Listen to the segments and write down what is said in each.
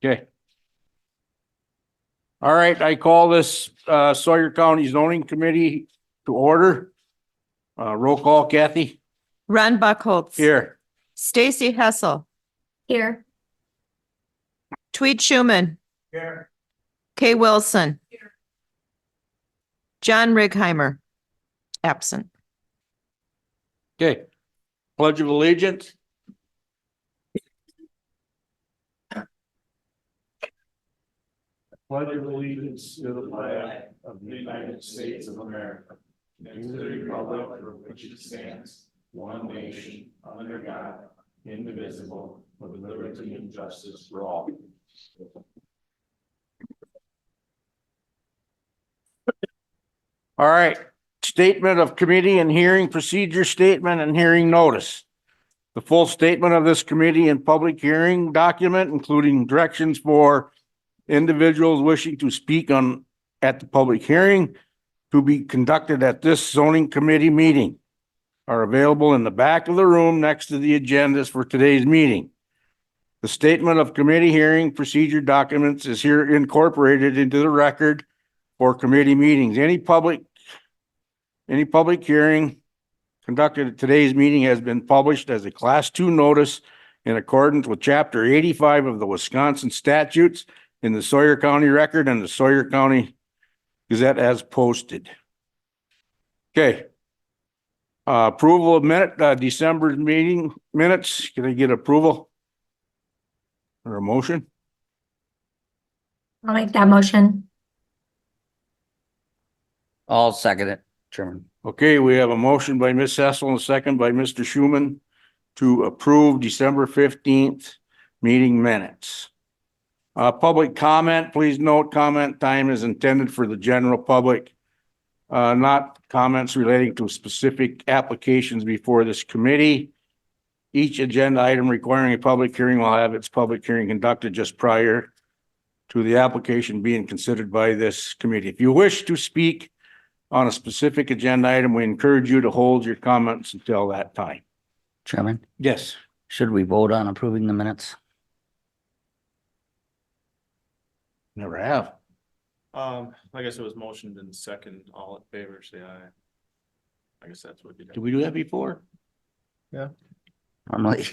Okay. All right, I call this Sawyer County Zoning Committee to order. Roll call, Kathy. Ron Buckholz. Here. Stacy Hessel. Here. Tweed Schuman. Here. Kay Wilson. John Righeimer. Absent. Okay. Pledge of Allegiance. Pledge of allegiance to the flag of the United States of America and to the republic for which it stands, one nation, under God, indivisible, with liberty and justice for all. All right, statement of committee and hearing procedure statement and hearing notice. The full statement of this committee and public hearing document, including directions for individuals wishing to speak at the public hearing to be conducted at this zoning committee meeting, are available in the back of the room next to the agendas for today's meeting. The statement of committee hearing procedure documents is here incorporated into the record for committee meetings. Any public hearing conducted at today's meeting has been published as a Class 2 notice in accordance with Chapter 85 of the Wisconsin statutes in the Sawyer County Record and the Sawyer County Gazette as posted. Okay. Approval of December's meeting minutes. Can I get approval? Or a motion? I'll make that motion. I'll second it, Chairman. Okay, we have a motion by Ms. Hessel and a second by Mr. Schuman to approve December 15th meeting minutes. Public comment, please note comment time is intended for the general public, not comments relating to specific applications before this committee. Each agenda item requiring a public hearing will have its public hearing conducted just prior to the application being considered by this committee. If you wish to speak on a specific agenda item, we encourage you to hold your comments until that time. Chairman, Yes. should we vote on approving the minutes? Never have. I guess it was motioned in second, all in favor, say aye. I guess that's what you Did did. we do that before? Normally,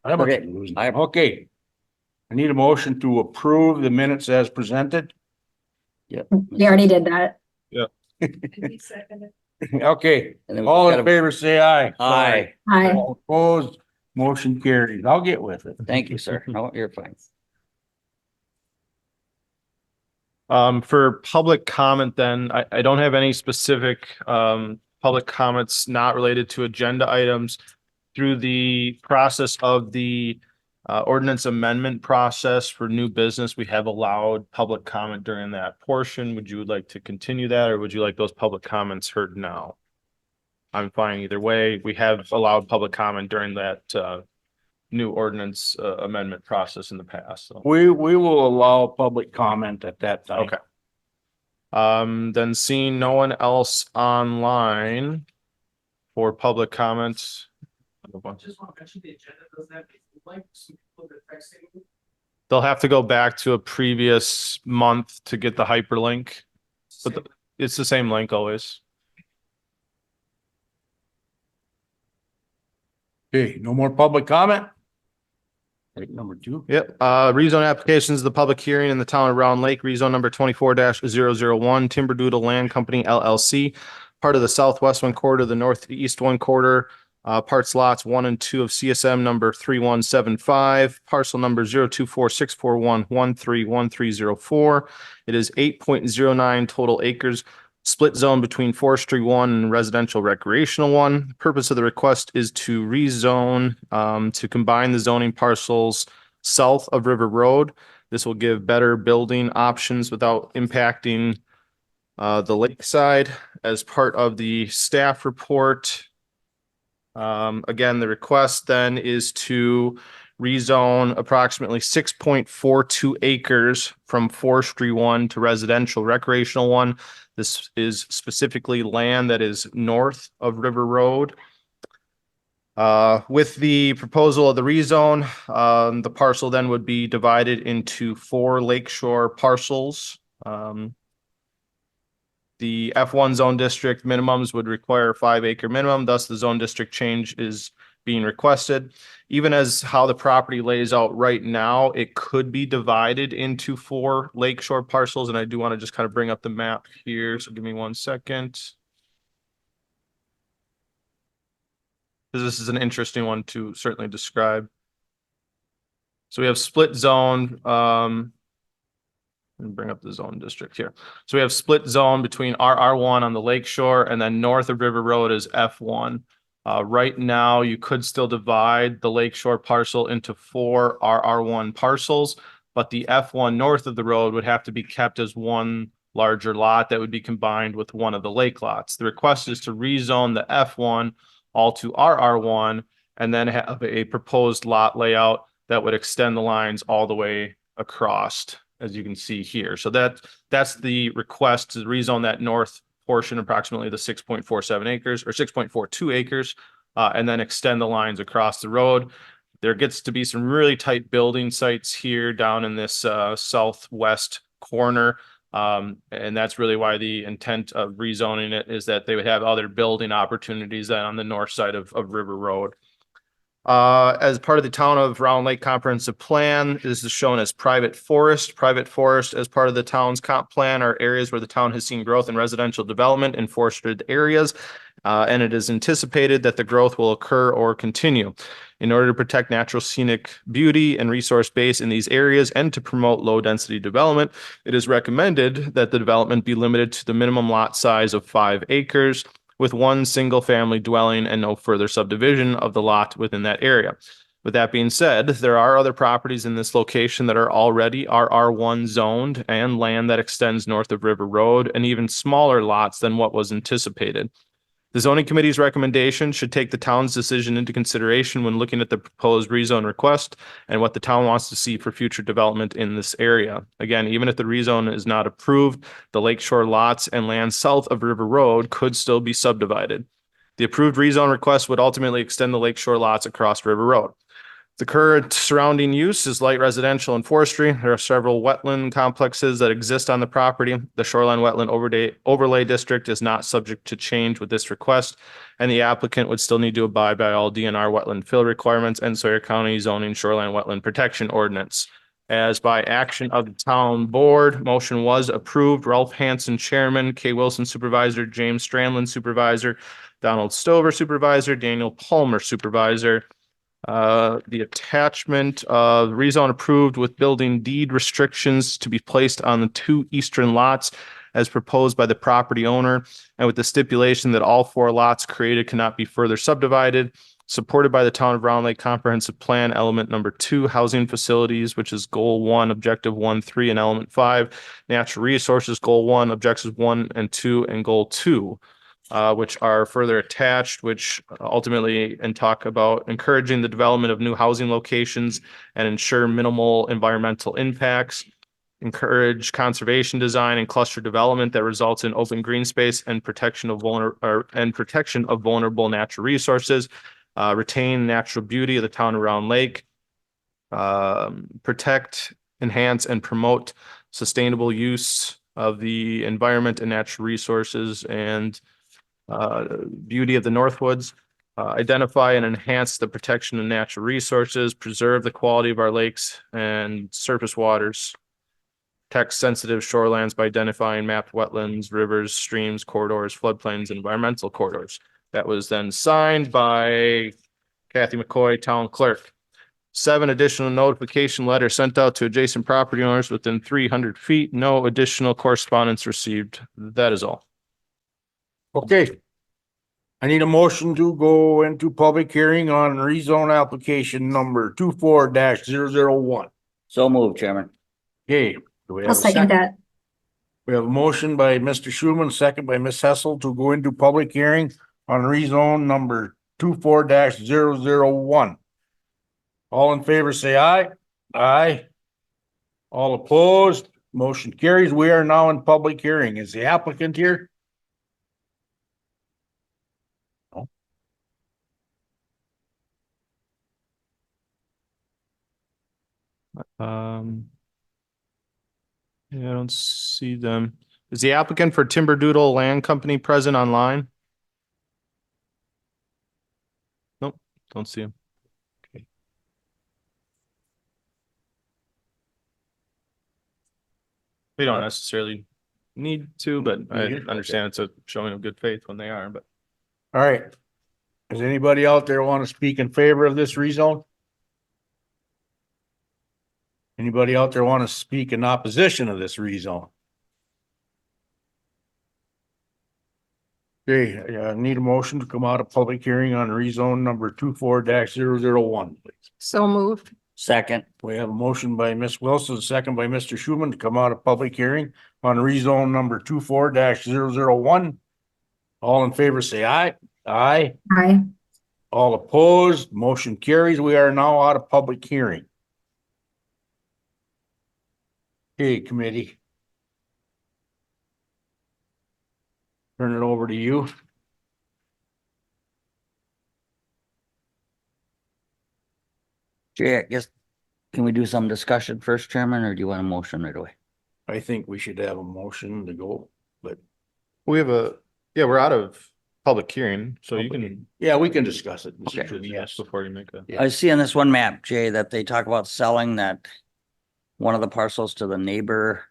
Okay. I- Okay. I need a motion to approve the minutes as presented. yep. We already did that. Okay, And then we all in gotta- favor, say aye. Aye. Hi. All opposed, motion carries. I'll get with it. Thank you, sir. No, you're fine. For public comment then, I don't have any specific public comments not related to agenda items. Through the process of the ordinance amendment process for new business, we have allowed public comment during that portion. Would you like to continue that, or would you like those public comments heard now? I'm fine either way. We have allowed public comment during that new ordinance amendment process in the past, so. We will allow public comment at that time. Okay. Then seeing no one else online for public comments. Just want to mention the agenda, does that like some people that texting? They'll have to go back to a previous month to get the hyperlink, but it's the same link always. Okay, no more public comment? Take number 2. Yep, rezone applications, the public hearing in the town of Round Lake, rezone number 24-001, Timber Doodle Land Company LLC, part of the southwest one quarter, the northeast one quarter, parts lots 1 and 2 of CSM number 3175, parcel number 0246411311304. It is 8.09 total acres, split zone between forestry 1 and residential recreational 1. The purpose of the request is to rezone to combine the zoning parcels south of River Road. This will give better building options without impacting the lakeside. As part of the staff report, again, the request then is to rezone approximately 6.42 acres from forestry 1 to residential recreational 1. This is specifically land that is north of River Road. With the proposal of the rezone, the parcel then would be divided into 4 lakeshore parcels. The F1 zone district minimums would require a 5-acre minimum, thus the zone district change is being requested. Even as how the property lays out right now, it could be divided into 4 lakeshore parcels, and I do want to just kind of bring up the map here, so give me 1 second. Because this is an interesting one to certainly describe. So we have split zone, and bring up the zone district here. So we have split zone between RR1 on the lake shore, and then north of River Road is F1. Right now, you could still divide the lakeshore parcel into 4 RR1 parcels, but the F1 north of the road would have to be kept as one larger lot that would be combined with one of the lake lots. The request is to rezone the F1 all to RR1 and then have a proposed lot layout that would extend the lines all the way across, as you can see here. So that's the request, to rezone that north portion, approximately the 6.47 acres or 6.42 acres, and then extend the lines across the road. There gets to be some really tight building sites here down in this southwest corner. And that's really why the intent of rezoning it is that they would have other building opportunities then on the north side of River Road. As part of the Town of Round Lake Comprehensive Plan, this is shown as private forest. Private forest as part of the town's comp plan are areas where the town has seen growth in residential development in forested areas. And it is anticipated that the growth will occur or continue. In order to protect natural scenic beauty and resource base in these areas and to promote low density development, it is recommended that the development be limited to the minimum lot size of 5 acres with 1 single family dwelling and no further subdivision of the lot within that area. With that being said, there are other properties in this location that are already RR1 zoned and land that extends north of River Road and even smaller lots than what was anticipated. The zoning committee's recommendation should take the town's decision into consideration when looking at the proposed rezone request and what the town wants to see for future development in this area. Again, even if the rezone is not approved, the lakeshore lots and land south of River Road could still be subdivided. The approved rezone request would ultimately extend the lakeshore lots across River Road. The current surrounding use is light residential and forestry. There are several wetland complexes that exist on the property. The shoreline wetland overlay district is not subject to change with this request, and the applicant would still need to abide by all DNR wetland fill requirements and Sawyer County zoning shoreline wetland protection ordinance. As by action of the town board, motion was approved. Ralph Hansen, chairman, Kay Wilson, supervisor, James Strandland, supervisor, Donald Stover, supervisor, Daniel Palmer, supervisor. The attachment of rezone approved with building deed restrictions to be placed on the 2 eastern lots as proposed by the property owner, and with the stipulation that all 4 lots created cannot be further subdivided, supported by the Town of Round Lake Comprehensive Plan, element number 2, housing facilities, which is goal 1, objective 1, 3, and element 5, natural resources, goal 1, objectives 1 and 2, and goal 2. Which are further attached, which ultimately and talk about encouraging the development of new housing locations and ensure minimal environmental impacts, encourage conservation design and cluster development that results in open green space and protection of vulnerable natural resources, retain natural beauty of the town of Round Lake, protect, enhance, and promote sustainable use of the environment and natural resources and beauty of the Northwoods, identify and enhance the protection of natural resources, preserve the quality of our lakes and surface waters, protect sensitive shorelands by identifying mapped wetlands, rivers, streams, corridors, floodplains, and environmental corridors. That was then signed by Kathy McCoy, town clerk. 7 additional notification letters sent out to adjacent property owners within 300 feet. No additional correspondence received. That is all. Okay. I need a motion to go into public hearing on rezone application number 24-001. So moved, Chairman. Okay. Do we I'll have a second that. We have a motion by Mr. Schuman, second by Ms. Hessel to go into public hearing on rezone number 24-001. All in favor, say aye. Aye. All opposed, motion carries. We are now in public hearing. Is the applicant here? No. Yeah, I don't see them. Is the applicant for Timber Doodle Land Company present online? Nope, don't see him. We don't necessarily need to, but I Need it? understand it's a showing of good faith when they are, but. All right. Does anybody out there want to speak in favor of this rezone? Anybody out there want to speak in opposition of this rezone? Okay, I need a motion to come out of public hearing on rezone number 24-001, please. So moved. Second. We have a motion by Ms. Wilson, a second by Mr. Schuman to come out of public hearing on rezone number 24-001. All in favor, say aye. Aye. Aye. All opposed, motion carries. We are now out of public hearing. Okay, committee. Turn it over to you. Jay, I guess, can we do some discussion first, Chairman, or do you want a motion right away? I think we should have a motion to go, but We have we're out of public hearing, so you can. yeah, we can discuss it. Okay. Yes. Before you make a. Yeah. I see on this one map, Jay, that they talk about selling that one of the parcels to the neighbor.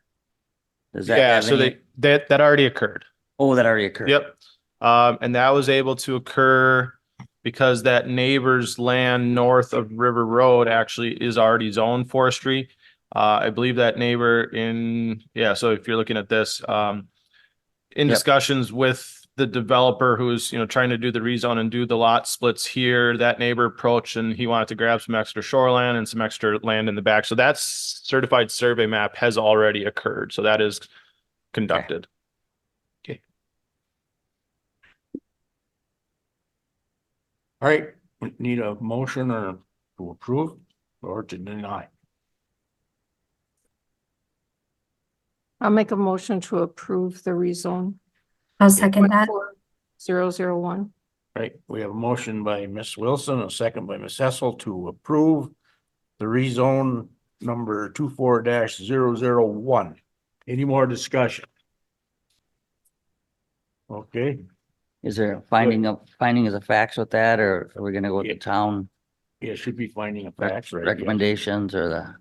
Does that Yeah, have so any- that already occurred. Oh, that already occurred. Yep. And that was able to occur because that neighbor's land north of River Road actually is already zoned forestry. I believe that neighbor so if you're looking at this, in Yep. discussions with the developer who's, trying to do the rezone and do the lot splits here, that neighbor approached and he wanted to grab some extra shoreland and some extra land in the back. So that certified survey map has already occurred. So that is conducted. All right, we need a motion or to approve or to deny. I'll make a motion to approve the rezone. I'll second that. 001. Right, we have a motion by Ms. Wilson, a second by Ms. Hessel to approve the rezone number 24-001. Any more discussion? Okay, Is there a finding as a facts with that, or are we gonna go with Yeah. the town yeah, should be finding a facts, right? recommendations or the?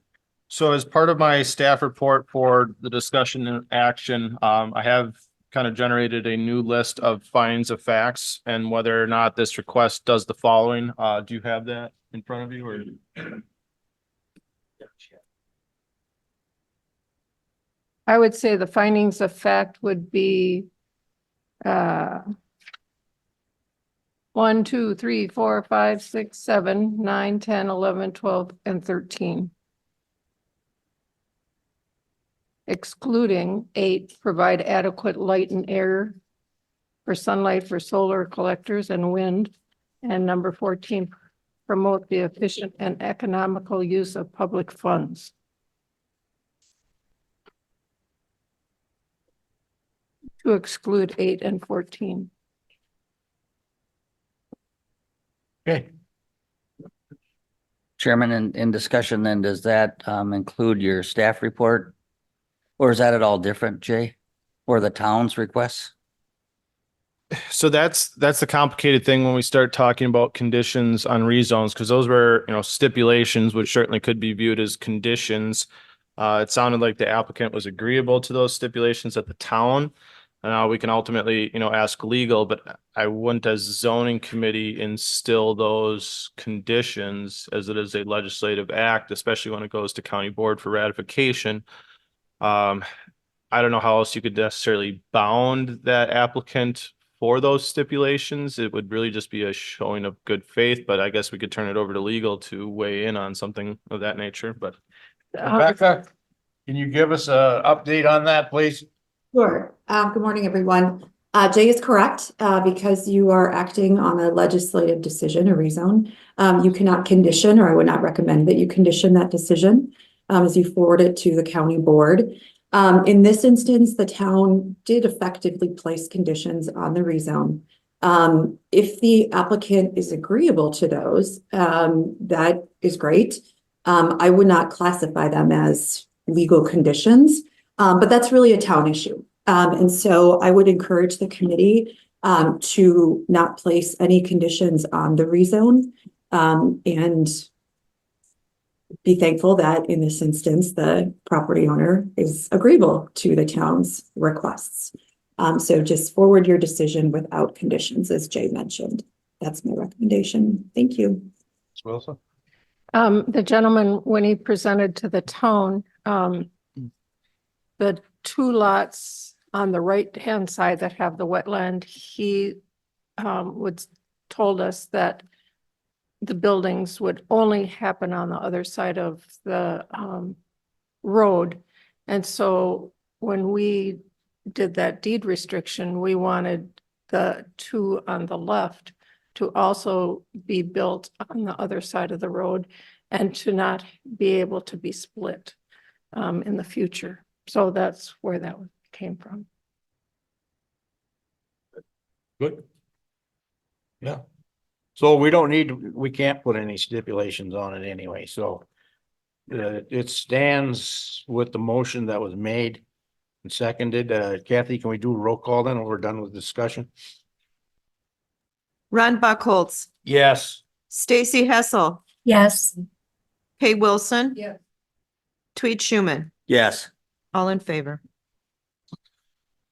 So as part of my staff report for the discussion and action, I have kind of generated a new list of findings of facts and whether or not this request does the following. Do you have that in front of you or? I would say the findings of fact would be 1, 2, 3, 4, 5, 6, 7, 9, 10, 11, 12, and 13. Excluding 8, provide adequate light and air for sunlight for solar collectors and wind. And number 14, promote the efficient and economical use of public funds. To exclude 8 and 14. Okay, Chairman, in discussion then, does that include your staff report? Or is that at all different, Jay? Or the town's requests? So that's the complicated thing when we start talking about conditions on rezones, because those were, stipulations, which certainly could be viewed as conditions. It sounded like the applicant was agreeable to those stipulations at the town. We can ultimately, ask legal, but I wouldn't as zoning committee instill those conditions as it is a legislative act, especially when it goes to county board for ratification. I don't know how else you could necessarily bound that applicant for those stipulations. It would really just be a showing of good faith, but I guess we could turn it over to legal to weigh in on something of that nature, but. Rebecca, can you give us a update on that, please? Sure. Good morning, everyone. Jay is correct, because you are acting on a legislative decision, a rezone. You cannot condition, or I would not recommend that you condition that decision as you forward it to the county board. In this instance, the town did effectively place conditions on the rezone. If the applicant is agreeable to those, that is great. I would not classify them as legal conditions, but that's really a town issue. And so I would encourage the committee to not place any conditions on the rezone, and be thankful that in this instance, the property owner is agreeable to the town's requests. So just forward your decision without conditions, as Jay mentioned. That's my recommendation. Thank you. Ms. Wilson? The gentleman, when he presented to the town, the two lots on the right-hand side that have the wetland, he told us that the buildings would only happen on the other side of the road. And so when we did that deed restriction, we wanted the two on the left to also be built on the other side of the road and to not be able to be split in the future. So that's where that came from. Good. Yeah. So we can't put any stipulations on it anyway, so it stands with the motion that was made and seconded. Kathy, can we do a roll call then when we're done with discussion? Ron Buckholz, Yes. Stacy Hessel, Yes. Kay Wilson. Yeah. Tweet Schuman, Yes. all in favor.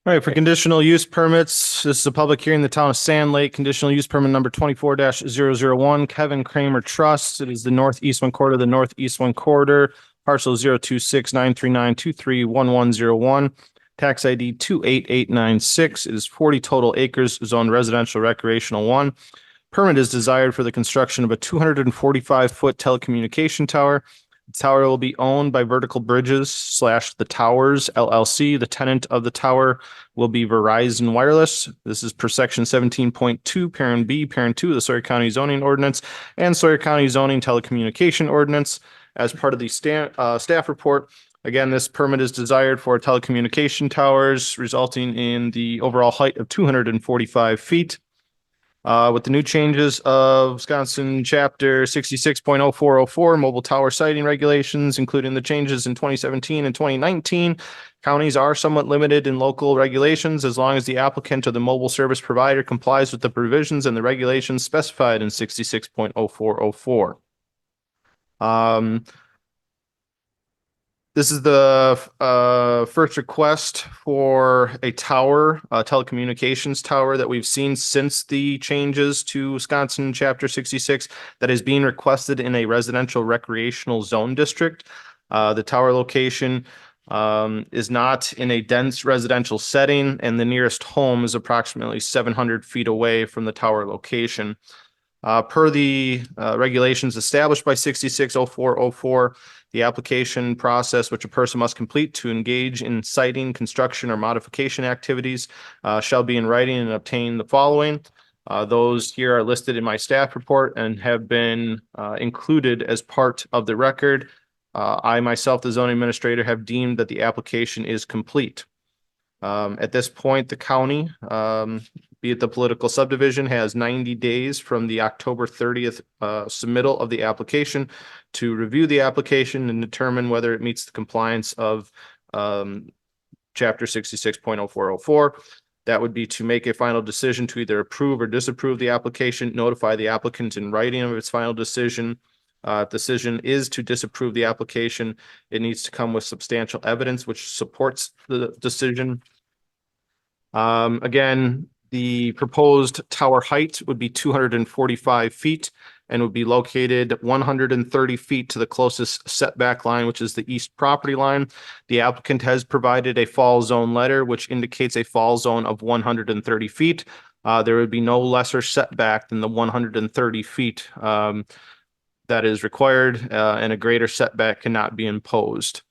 All right, for conditional use permits, this is a public hearing in the town of Sand Lake, conditional use permit number 24-001, Kevin Kramer Trust. It is the northeast one quarter, parcel 026-939-231101, tax ID 28896. It is 40 total acres, zoned residential recreational 1. Permit is desired for the construction of a 245-foot telecommunication tower. The tower will be owned by Vertical Bridges / The Towers LLC. The tenant of the tower will be Verizon Wireless. This is per section 17.2, parent B, parent 2 of the Sawyer County zoning ordinance and Sawyer County zoning telecommunication ordinance. As part of the staff report, again, this permit is desired for telecommunication towers, resulting in the overall height of 245 feet. With the new changes of Wisconsin Chapter 66.0404 mobile tower siting regulations, including the changes in 2017 and 2019, counties are somewhat limited in local regulations as long as the applicant or the mobile service provider complies with the provisions and the regulations specified in 66.0404. This is the first request for a tower, a telecommunications tower that we've seen since the changes to Wisconsin Chapter 66 that is being requested in a residential recreational zone district. The tower location is not in a dense residential setting, and the nearest home is approximately 700 feet away from the tower location. Per the regulations established by 660404, the application process which a person must complete to engage in siting, construction, or modification activities shall be in writing and obtain the following. Those here are listed in my staff report and have been included as part of the record. I myself, the zoning administrator, have deemed that the application is complete. At this point, the county, be it the political subdivision, has 90 days from the October 30th submittal of the application to review the application and determine whether it meets the compliance of Chapter 66.0404. That would be to make a final decision to either approve or disapprove the application, notify the applicant in writing of its final decision. If decision is to disapprove the application, it needs to come with substantial evidence which supports the decision. Again, the proposed tower height would be 245 feet and would be located 130 feet to the closest setback line, which is the east property line. The applicant has provided a fall zone letter, which indicates a fall zone of 130 feet. There would be no lesser setback than the 130 feet that is required, and a greater setback cannot be imposed.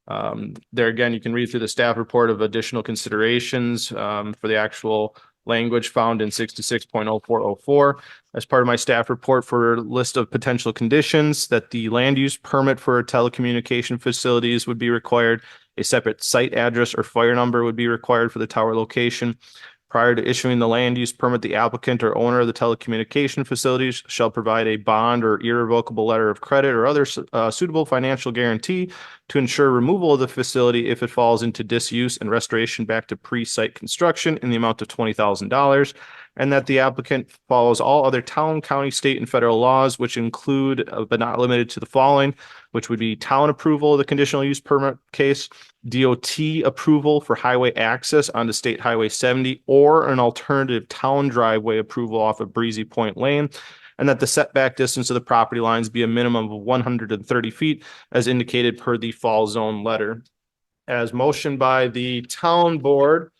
There again, you can read through the staff report of additional considerations for the actual language found in 66.0404. As part of my staff report for a list of potential conditions, that the land use permit for telecommunication facilities would be required. A separate site address or fire number would be required for the tower location. Prior to issuing the land use permit, the applicant or owner of the telecommunication facilities shall provide a bond or irrevocable letter of credit or other suitable financial guarantee to ensure removal of the facility if it falls into disuse and restoration back to pre-site construction in the amount of $20,000, and that the applicant follows all other town, county, state, and federal laws, which include, but not limited to the following, which would be town approval of the conditional use permit case, DOT approval for highway access onto State Highway 70, or an alternative town driveway approval off of Breezy Point Lane, and that the setback distance of the property lines be a minimum of 130 feet as indicated per the fall zone letter. As motioned by the town board,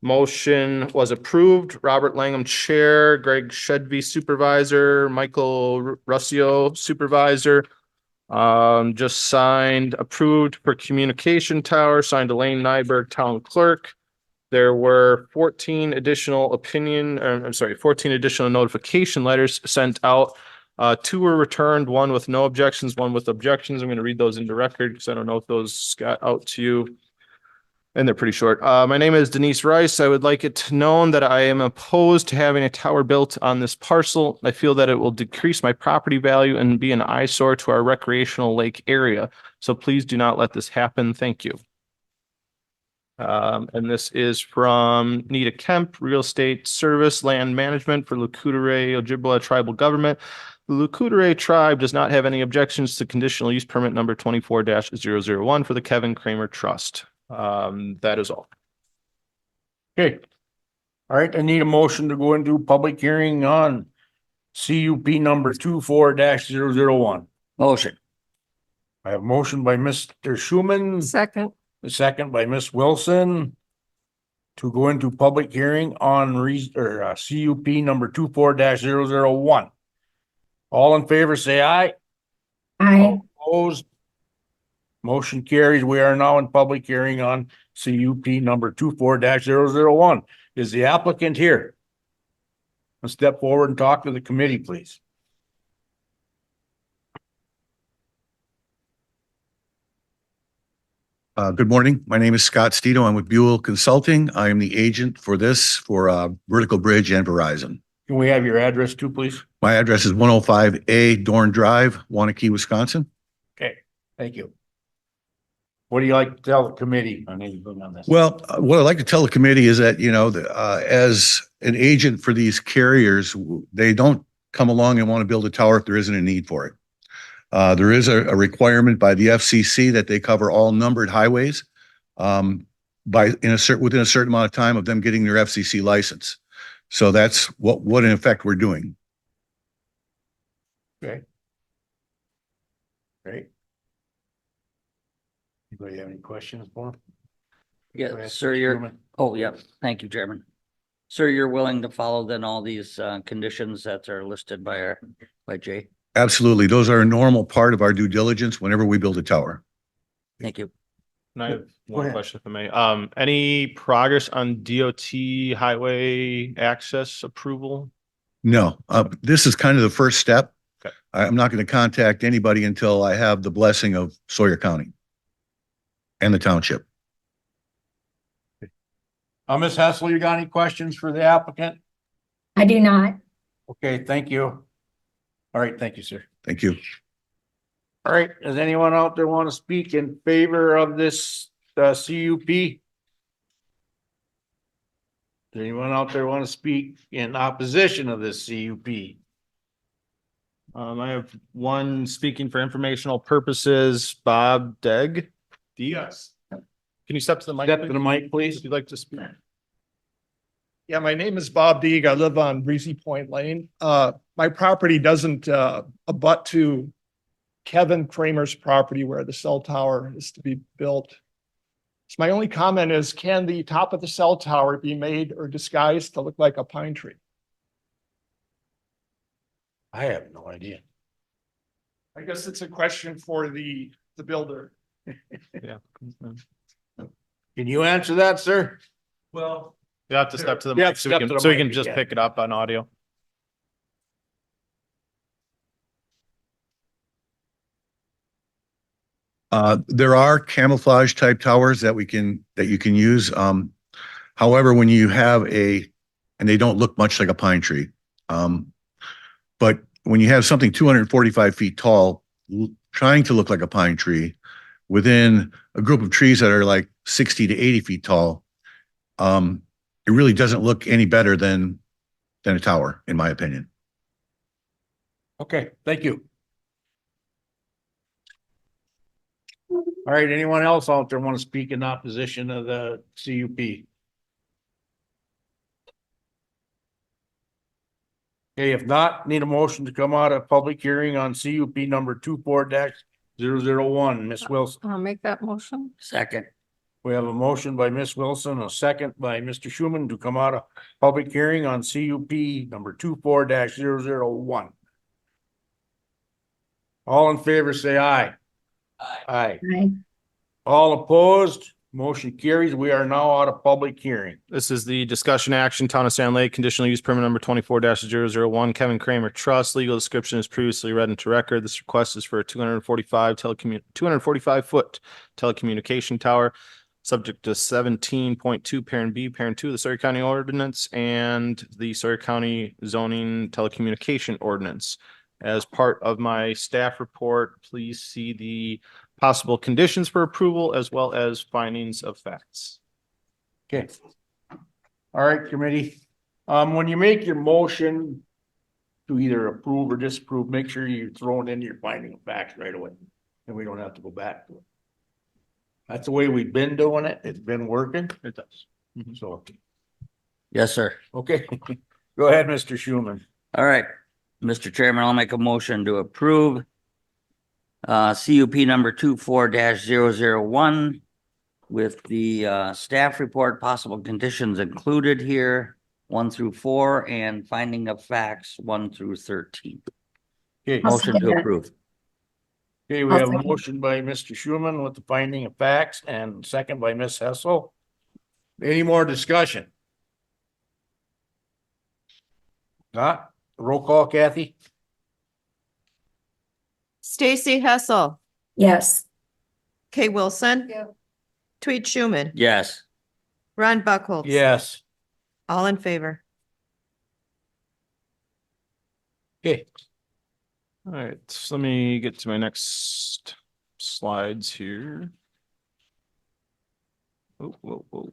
motion was approved. Robert Langham, chair, Greg Shedby, supervisor, Michael Russio, supervisor. Just signed, approved for communication tower, signed Elaine Nyberg, town clerk. There were 14 additional 14 additional notification letters sent out. 2 were returned, 1 with no objections, 1 with objections. I'm going to read those into record because I don't know if those got out to you. And they're pretty short. My name is Denise Rice. I would like it known that I am opposed to having a tower built on this parcel. I feel that it will decrease my property value and be an eyesore to our recreational lake area. So please do not let this happen. Thank you. And this is from Nita Kemp, Real Estate Service Land Management for Lucudere Ojibwa Tribal Government. The Lucudere tribe does not have any objections to conditional use permit number 24-001 for the Kevin Kramer Trust. That is all. Okay. All right, I need a motion to go into public hearing on CUP number 24-001. Motion. I have a motion by Mr. Schuman, Second. a second by Ms. Wilson to go into public hearing on CUP number 24-001. All in favor, say aye. Aye. All opposed. Motion carries. We are now in public hearing on CUP number 24-001. Is the applicant here? Let's step forward and talk to the committee, please. Good morning. My name is Scott Stito. I'm with Buell Consulting. I am the agent for Vertical Bridge and Verizon. Can we have your address too, please? My address is 105A Dorn Drive, Wanakee, Wisconsin. Okay, thank you. What do you like to tell the committee on anything on this? Well, what I'd like to tell the committee is that, as an agent for these carriers, they don't come along and want to build a tower if there isn't a need for it. There is a requirement by the FCC that they cover all numbered highways within a certain amount of time of them getting their FCC license. So that's what in effect we're doing. Okay. Great. Anybody have any questions for him? Go Yeah, ahead, sir, Mr. you're, Schuman. oh, yeah, thank you, Chairman. Sir, you're willing to follow then all these conditions that are listed by Jay? Absolutely. Those are a normal part of our due diligence whenever we build a tower. Thank you. And I have Go one ahead. question if I may. Any progress on DOT highway access approval? No, this is kind of the first step. Okay. I'm not going to contact anybody until I have the blessing of Sawyer County and the township. Ms. Hessel, you got any questions for the applicant? I do not. Okay, thank you. All right, thank you, sir. Thank you. All right, does anyone out there want to speak in favor of this CUP? Does anyone out there want to speak in opposition of this CUP? I have one speaking for informational purposes, Bob Degg. Yes. Can you step to the mic? Step to the please? mic, please. If you'd like to speak. Yeah, my name is Bob Deeg. I live on Breezy Point Lane. My property doesn't abut to Kevin Kramer's property where the cell tower is to be built. So my only comment is, can the top of the cell tower be made or disguised to look like a pine tree? I have no idea. I guess it's a question for the builder. Yeah. Can you answer that, sir? Well, You have to step to the Yeah, mic so step we to the can, mic, just yeah. pick it up on audio. There are camouflage type towers that you can use. However, when you have a and they don't look much like a pine tree. But when you have something 245 feet tall, trying to look like a pine tree within a group of trees that are like 60 to 80 feet tall, it really doesn't look any better than a tower, in my opinion. Okay, thank you. All right, anyone else out there want to speak in opposition of the CUP? Okay, if not, need a motion to come out of public hearing on CUP number 24-001, Ms. Wilson. I'll make that motion. Second. We have a motion by Ms. Wilson, a second by Mr. Schuman to come out of public hearing on CUP number 24-001. All in favor, say aye. Aye. Aye. All opposed, motion carries. We are now out of public hearing. This is the discussion action, Town of Sand Lake, conditional use permit number 24-001, Kevin Kramer Trust. Legal description is previously read into record. This request is for a 245 foot telecommunication tower, subject to 17.2 parent B, parent 2 of the Sawyer County Ordinance and the Sawyer County zoning telecommunication ordinance. As part of my staff report, please see the possible conditions for approval as well as findings of facts. Okay. All right, committee. When you make your motion to either approve or disapprove, make sure you're throwing in your finding of facts right away. And we don't have to go back to it. That's the way we've been doing it. It's been working. It does. So, Yes, sir. okay. Go ahead, Mr. Schuman. All right, Mr. Chairman, I'll make a motion to approve CUP number 24-001 with the staff report, possible conditions included here, 1 through 4, and finding of facts 1 through 13. Okay, I'll Motion second to that. approve. okay, we I'll have a second. motion by Mr. Schuman with the finding of facts and second by Ms. Hessel. Any more discussion? Not? Roll call, Kathy? Stacy Hessel, Yes. Kay Wilson. Tweet Schuman, Yes. Ron Buckholz. Yes. All in favor. Okay, All right, so let me get to my next slides here. Whoa. All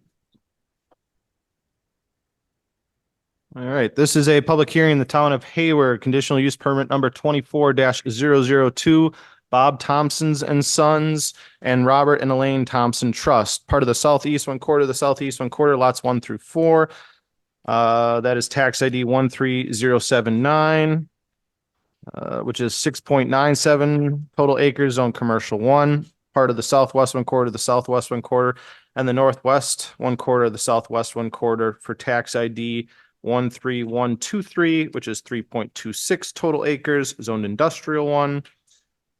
right, this is a public hearing in the town of Hayward, conditional use permit number 24-002, Bob Thompson's and Sons and Robert and Elaine Thompson Trust, part of the southeast 1/4, the southeast 1/4, lots 1 through 4. That is tax ID 13079, which is 6.97 total acres, zone commercial 1, part of the southwest 1/4, the southwest 1/4, and the northwest 1/4, the southwest 1/4 for tax ID 13123, which is 3.26 total acres, zoned industrial 1.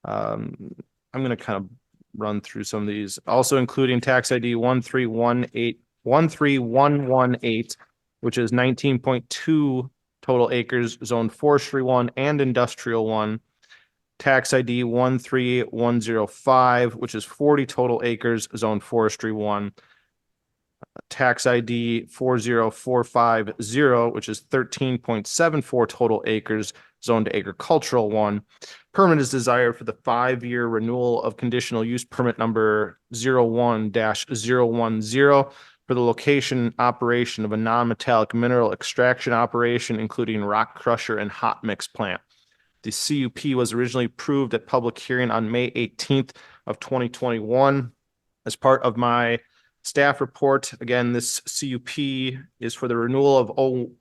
I'm going to kind of run through some of these, also including tax ID 13118, which is 19.2 total acres, zoned forestry 1 and industrial 1. Tax ID 13105, which is 40 total acres, zoned forestry 1. Tax ID 40450, which is 13.74 total acres, zoned agricultural 1. Permit is desired for the 5-year renewal of conditional use permit number 01-010 for the location operation of a non-metallic mineral extraction operation, including rock crusher and hot mix plant. The CUP was originally approved at public hearing on May 18th of 2021. As part of my staff report, again, this CUP is for the renewal of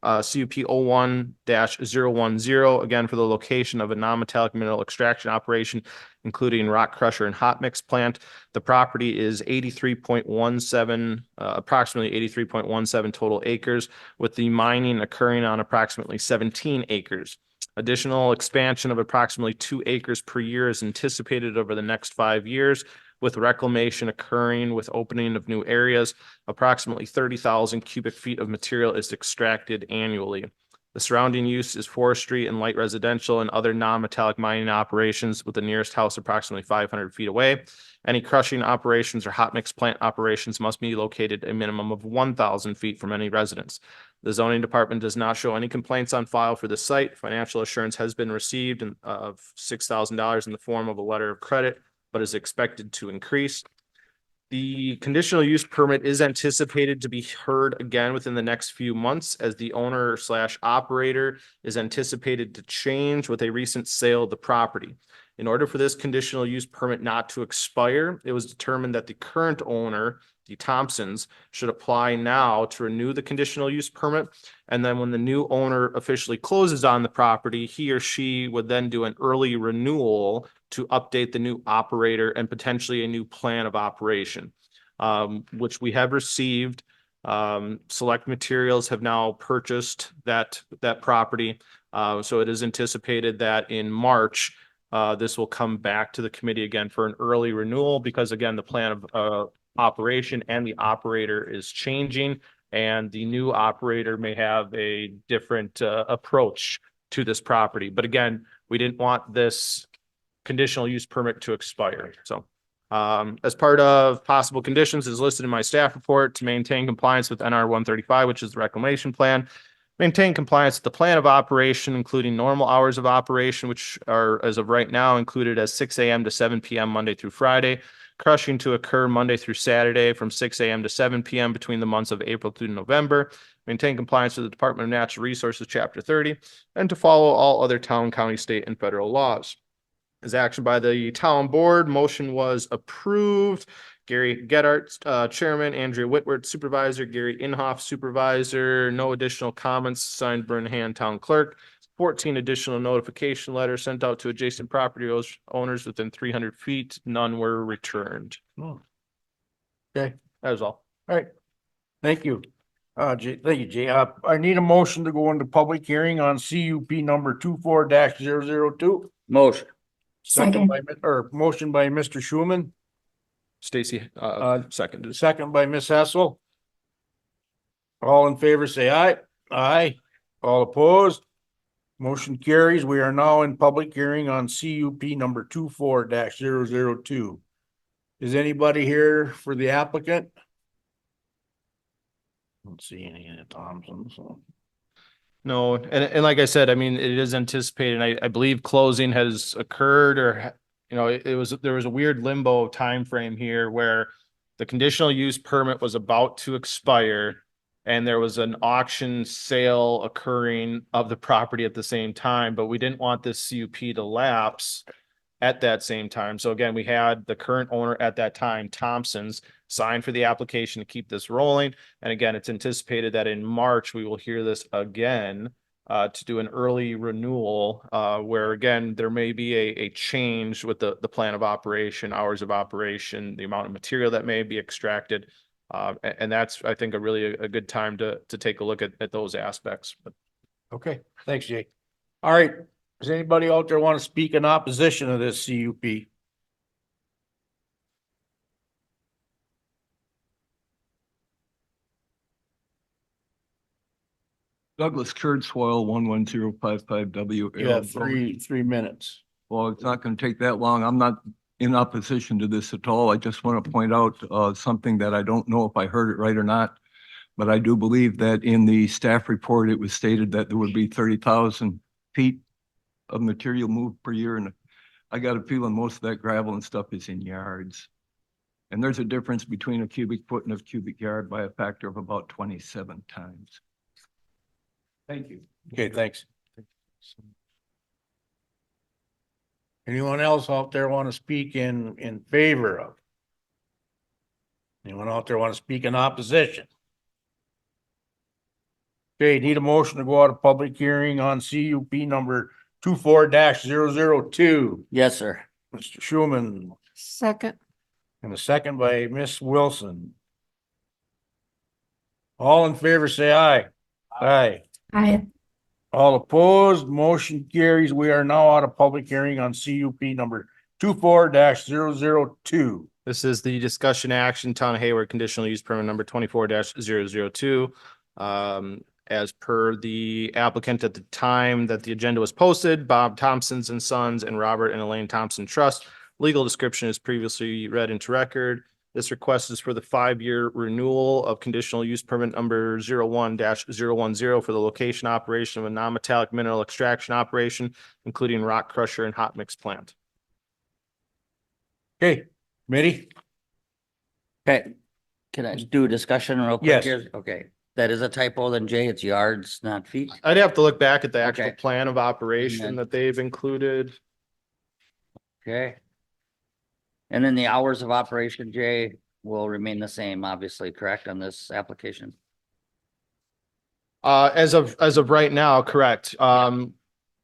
CUP 01-010, again, for the location of a non-metallic mineral extraction operation, including rock crusher and hot mix plant. The property is 83.17, approximately 83.17 total acres, with the mining occurring on approximately 17 acres. Additional expansion of approximately 2 acres per year is anticipated over the next 5 years, with reclamation occurring with opening of new areas. Approximately 30,000 cubic feet of material is extracted annually. The surrounding use is forestry and light residential and other non-metallic mining operations, with the nearest house approximately 500 feet away. Any crushing operations or hot mix plant operations must be located a minimum of 1,000 feet from any residence. The zoning department does not show any complaints on file for the site. Financial assurance has been received of $6,000 in the form of a letter of credit, but is expected to increase. The conditional use permit is anticipated to be heard again within the next few months as the owner / operator is anticipated to change with a recent sale of the property. In order for this conditional use permit not to expire, it was determined that the current owner, the Thompsons, should apply now to renew the conditional use permit. And then when the new owner officially closes on the property, he or she would then do an early renewal to update the new operator and potentially a new plan of operation, which we have received. Select Materials have now purchased that property. So it is anticipated that in March, this will come back to the committee again for an early renewal because again, the plan of operation and the operator is changing and the new operator may have a different approach to this property. But again, we didn't want this conditional use permit to expire. So as part of possible conditions is listed in my staff report to maintain compliance with NR 135, which is the reclamation plan. Maintain compliance with the plan of operation, including normal hours of operation, which are, as of right now, included as 6 a.m. to 7 p.m. Monday through Friday. Crushing to occur Monday through Saturday from 6 a.m. to 7 p.m. between the months of April through November. Maintain compliance with the Department of Natural Resources, Chapter 30, and to follow all other town, county, state, and federal laws. As action by the town board, motion was approved. Gary Gedart, chairman, Andrea Whitworth, supervisor, Gary Inhofe, supervisor. No additional comments. Signed, Burnham town clerk. 14 additional notification letters sent out to adjacent property owners within 300 feet. None were returned. Okay, That was all. all right. Thank you. Jay, thank you, Jay. I need a motion to go into public hearing on CUP number 24-002. Motion. Second. Motion by Mr. Schuman, Stacy, seconded. second by Ms. Hessel. All in favor, say aye. Aye. All opposed? Motion carries. We are now in public hearing on CUP number 24-002. Is anybody here for the applicant? Don't see any of the Thompsons, so. No, and like I said, I mean, it is anticipated. I believe closing has occurred or, you know, there was a weird limbo time frame here where the conditional use permit was about to expire and there was an auction sale occurring of the property at the same time, but we didn't want this CUP to lapse at that same time. So again, we had the current owner at that time, Thompson's, sign for the application to keep this rolling. And again, it's anticipated that in March, we will hear this again to do an early renewal where again, there may be a change with the plan of operation, hours of operation, the amount of material that may be extracted. And that's, I think, a good time to take a look at those aspects. Okay, thanks, Jay. All right, does anybody out there want to speak in opposition of this CUP? Douglas Kurzweil, 11055W. You have three minutes. Well, it's not going to take that long. I'm not in opposition to this at all. I just want to point out something that I don't know if I heard it right or not. But I do believe that in the staff report, it was stated that there would be 30,000 feet of material moved per year. And I got a feeling most of that gravel and stuff is in yards. And there's a difference between a cubic foot and a cubic yard by a factor of about 27 times. Thank you. Okay, thanks. Anyone else out there want to speak in favor of? Anyone out there want to speak in opposition? Okay, need a motion to go out of public hearing on CUP number 24-002. Yes, sir. Mr. Schuman, Second. and a second by Miss Wilson. All in favor, say aye. Aye. I, All opposed, motion carries. We are now out of public hearing on CUP number 24-002. This is the discussion action, Town of Hayward conditional use permit number 24-002. As per the applicant at the time that the agenda was posted, Bob Thompson's and Sons and Robert and Elaine Thompson Trust Legal description is previously read into record. This request is for the 5-year renewal of conditional use permit number 01-010 for the location operation of a non-metallic mineral extraction operation, including rock crusher and hot mix plant. Okay, committee? Okay, can I do a discussion real quick Yes. here? Okay, that is a typo then, Jay. It's yards, not feet. I'd have to look back at the actual Okay. plan of operation then- that they've included. Okay. And then the hours of operation, Jay, will remain the same, obviously, correct, on this application? As of right now, correct.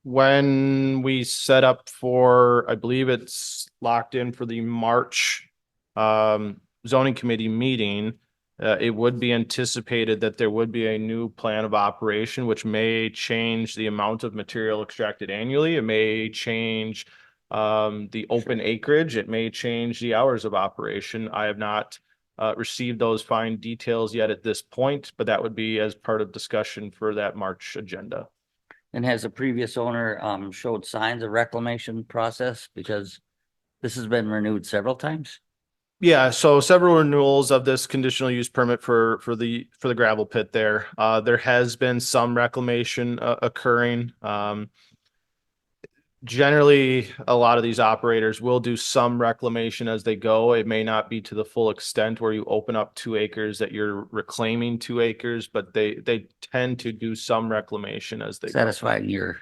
When we set up for, I believe it's locked in for the March zoning committee meeting, it would be anticipated that there would be a new plan of operation, which may change the amount of material extracted annually. It may change the open acreage. It may change the hours of operation. I have not received those fine details yet at this point, but that would be as part of discussion for that March agenda. And has the previous owner showed signs of reclamation process? Because this has been renewed several times. Yeah, so several renewals of this conditional use permit for the gravel pit there. There has been some reclamation occurring. Generally, a lot of these operators will do some reclamation as they go. It may not be to the full extent where you open up 2 acres that you're reclaiming 2 acres, but they tend to do some reclamation as they go. Satisfying your,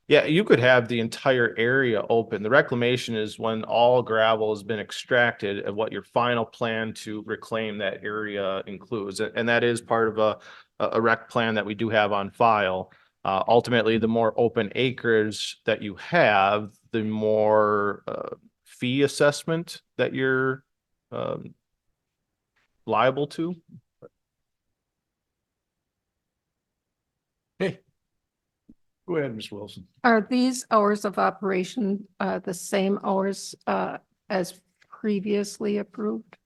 Yeah, you could have the entire area open. The reclamation is when all gravel has been extracted and what your final plan to reclaim that area includes. And that is part of a rec plan that we do have on file. Ultimately, the more open acres that you have, the more fee assessment that you're liable to. Hey. Go ahead, Ms. Wilson. Are these hours of operation the same hours as previously approved?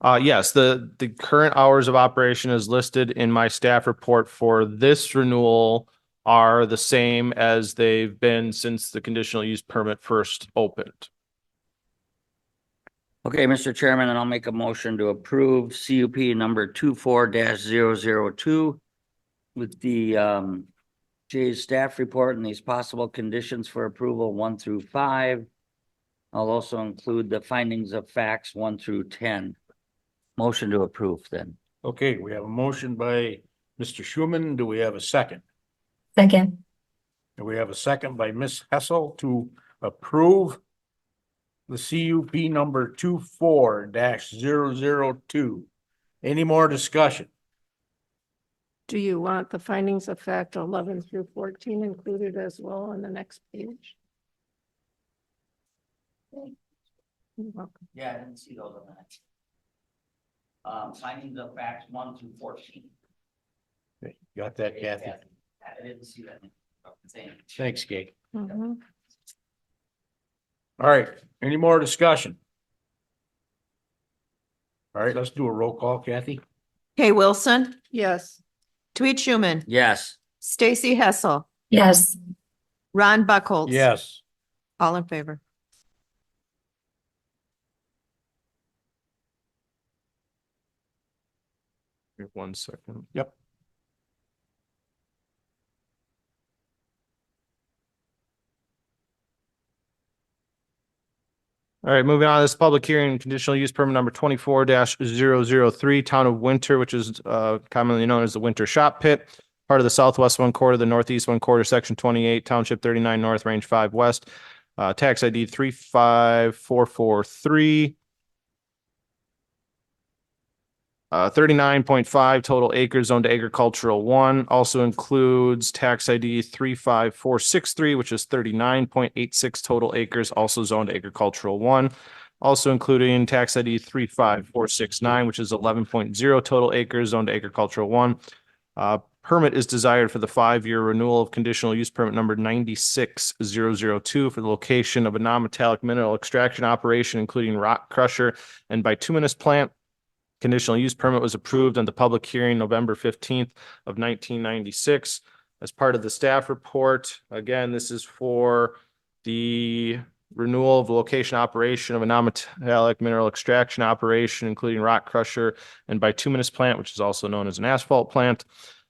Yes, the current hours of operation is listed in my staff report for this renewal are the same as they've been since the conditional use permit first opened. okay, Mr. Chairman, and I'll make a motion to approve CUP number 24-002 with the Jay's staff report and these possible conditions for approval 1 through 5. I'll also include the findings of facts 1 through 10. Motion to approve then. Okay, we have a motion by Mr. Schuman. Do we have a second? Second. And we have a second by Ms. Hessel to approve the CUP number 24-002. Any more discussion? Do you want the findings of fact 11 through 14 included as well on the next page? You're welcome. Yeah, I didn't see those on that. Findings of facts 1 through 14. Okay, got that, Kathy? I didn't see that. Thanks, Kate. Mhm. All right, any more discussion? All right, let's do a roll call, Kathy. Kay Wilson, Yes. Tweet Schuman, Yes, Stacy Hessel, Yes. Ron Buckholz. Yes. All in favor. Give 1 second. Yep. All right, moving on to this public hearing, conditional use permit number 24-003, Town of Winter, which is commonly known as the Winter Shop Pit, part of the southwest 1 quarter, the northeast 1 quarter, section 28, township 39 north, range 5 west, tax ID 35443. 39.5 total acres zoned to agricultural 1, also includes tax ID 35463, which is 39.86 total acres, also zoned to agricultural 1. Also including tax ID 35469, which is 11.0 total acres zoned to agricultural 1. Permit is desired for the 5-year renewal of conditional use permit number 96002 for the location of a non-metallic mineral extraction operation, including rock crusher and bituminous plant. Conditional use permit was approved on the public hearing November 15th of 1996. As part of the staff report, again, this is for the renewal of location operation of a non-metallic mineral extraction operation, including rock crusher and bituminous plant, which is also known as an asphalt plant.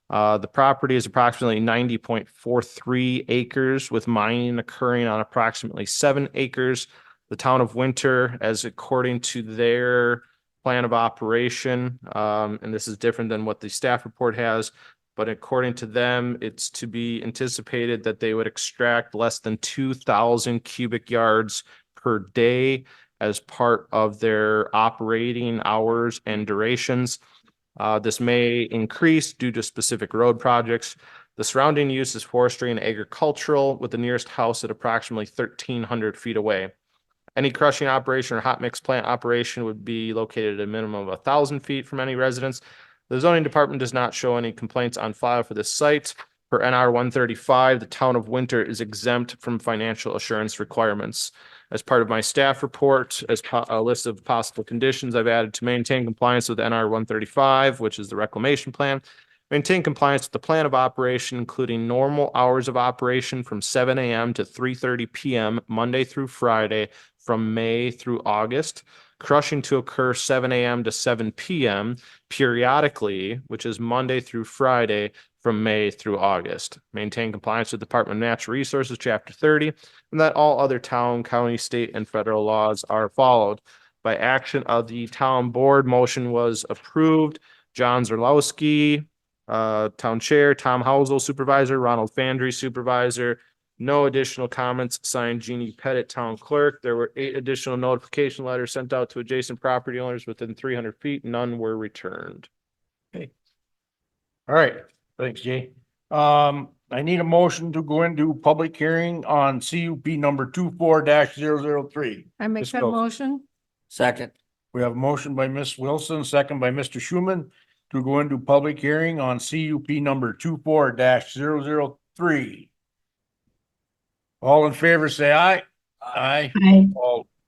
The property is approximately 90.43 acres with mining occurring on approximately 7 acres. The town of Winter, as according to their plan of operation, and this is different than what the staff report has, but according to them, it's to be anticipated that they would extract less than 2,000 cubic yards per day as part of their operating hours and durations. This may increase due to specific road projects. The surrounding use is forestry and agricultural, with the nearest house at approximately 1,300 feet away. Any crushing operation or hot mix plant operation would be located at a minimum of 1,000 feet from any residence. The zoning department does not show any complaints on file for this site. Per NR 135, the town of Winter is exempt from financial assurance requirements. As part of my staff report, as a list of possible conditions I've added to maintain compliance with NR 135, which is the reclamation plan. Maintain compliance with the plan of operation, including normal hours of operation from 7 a.m. to 3:30 p.m. Monday through Friday from May through August. Crushing to occur 7 a.m. to 7 p.m. periodically, which is Monday through Friday from May through August. Maintain compliance with Department of Natural Resources, Chapter 30, and that all other town, county, state, and federal laws are followed. By action of the town board, motion was approved. John Zerlowski, town chair, Tom Housel, supervisor, Ronald Fandry, supervisor. No additional comments, signed Jeannie Pettit, town clerk. There were 8 additional notification letters sent out to adjacent property owners within 300 feet. None were returned. All right, thanks, Jay. I need a motion to go into public hearing on CUP number 24-003. I make Ms. that Wilson. motion. Second. We have a motion by Ms. Wilson, second by Mr. Schuman to go into public hearing on CUP number 24-003. All in favor, say aye. Aye. Aye.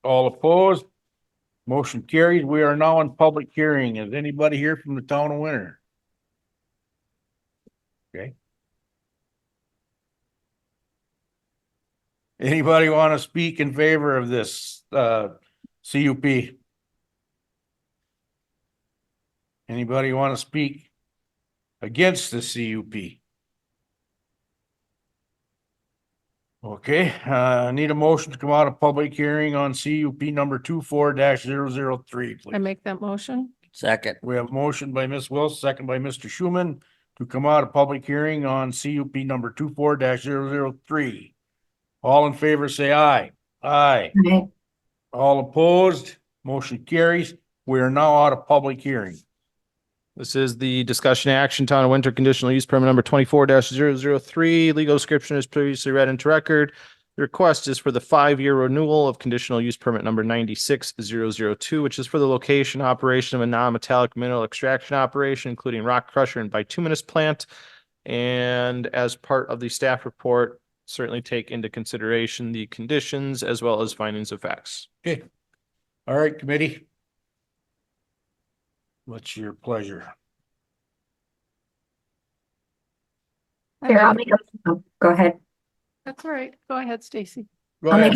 All opposed? Motion carried. We are now in public hearing. Is anybody here from the town of Winter? Okay. Anybody want to speak in favor of this, CUP? Anybody want to speak against the CUP? Okay, need a motion to come out of public hearing on CUP number 24-003, I please. make that motion. Second. We have a motion by Ms. Wilson, second by Mr. Schuman to come out of public hearing on CUP number 24-003. All in favor, say aye. Aye. Aye. All opposed, motion carries. We are now out of public hearing. This is the discussion action, town of Winter conditional use permit number 24-003. Legal description is previously read into record. The request is for the 5-year renewal of conditional use permit number 96002, which is for the location operation of a non-metallic mineral extraction operation, including rock crusher and bituminous plant. And as part of the staff report, certainly take into consideration the conditions as well as findings of facts. Okay. All right, committee. What's your pleasure? Here, I'll make go ahead. That's all right. Go ahead, Stacy. Go I'll ahead.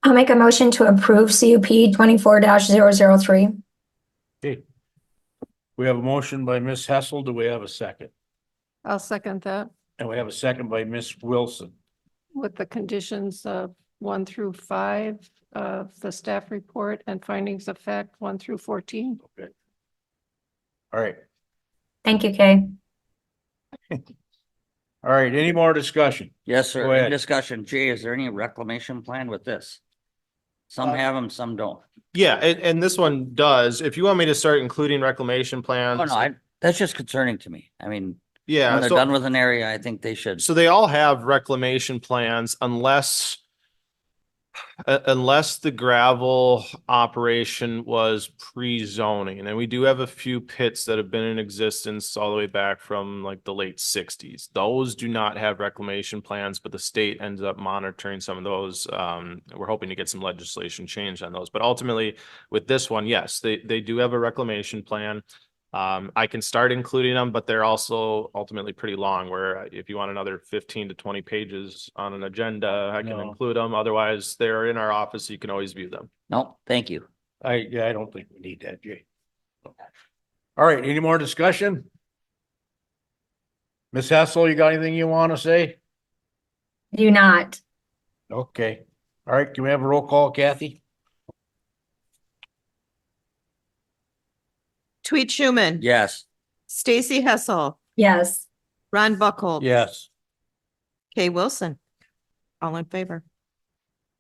I'll make a motion to approve CUP 24-003. Okay. We have a motion by Ms. Hessel. Do we have a second? I'll second that And we have a second by Ms. Wilson. with the conditions of 1 through 5 of the staff report and findings of fact 1 through 14. Okay. All right. Thank you, Kay. All right. Any more discussion? Yes, sir. Go Any ahead. discussion. Jay, is there any reclamation plan with this? Some have them, some don't. Yeah, and this one does. If you want me to start including reclamation Oh, plans. no, that's just concerning to me. I mean, Yeah, when they're so, done with an area, I think they should. so they all have reclamation plans unless the gravel operation was pre-zoning. And we do have a few pits that have been in existence all the way back from like the late 60s. Those do not have reclamation plans, but the state ends up monitoring some of those. We're hoping to get some legislation changed on those. But ultimately with this one, yes, they do have a reclamation plan. I can start including them, but they're also ultimately pretty long, where if you want another 15 to 20 pages on an agenda, I can No. include them. Otherwise, they're in our office. You can always view them. No, thank you. I don't think we need that, Jay. All right, any more discussion? Ms. Hessel, you got anything you want to say? Do not. Okay. All right, can we have a roll call, Kathy? Tweet Schuman. Yes. Stacy Hessel, Yes. Ron Buckhold. Yes. Kay Wilson. All in favor.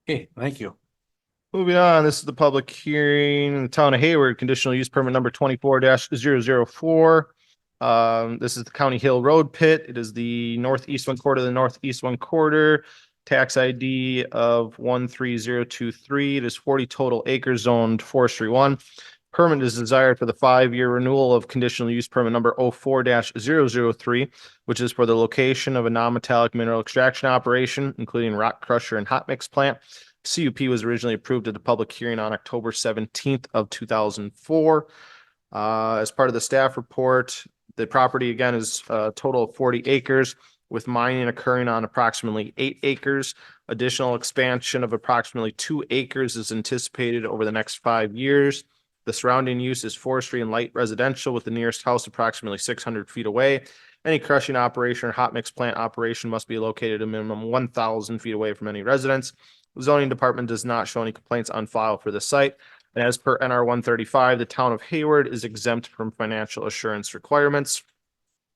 Okay, thank you. Moving on, this is the public hearing in the town of Hayward, conditional use permit number 24-004. This is the County Hill Road Pit. It is the northeast one quarter, the northeast one quarter. Tax ID of 13023. It is 40 total acres zoned forestry 1. Permit is desired for the 5-year renewal of conditional use permit number 04-003, which is for the location of a non-metallic mineral extraction operation, including rock crusher and hot mix plant. CUP was originally approved at the public hearing on October 17th of 2004. As part of the staff report, the property again is a total of 40 acres with mining occurring on approximately 8 acres. Additional expansion of approximately 2 acres is anticipated over the next 5 years. The surrounding use is forestry and light residential, with the nearest house approximately 600 feet away. Any crushing operation or hot mix plant operation must be located a minimum 1,000 feet away from any residence. The zoning department does not show any complaints on file for the site. And as per NR 135, the town of Hayward is exempt from financial assurance requirements.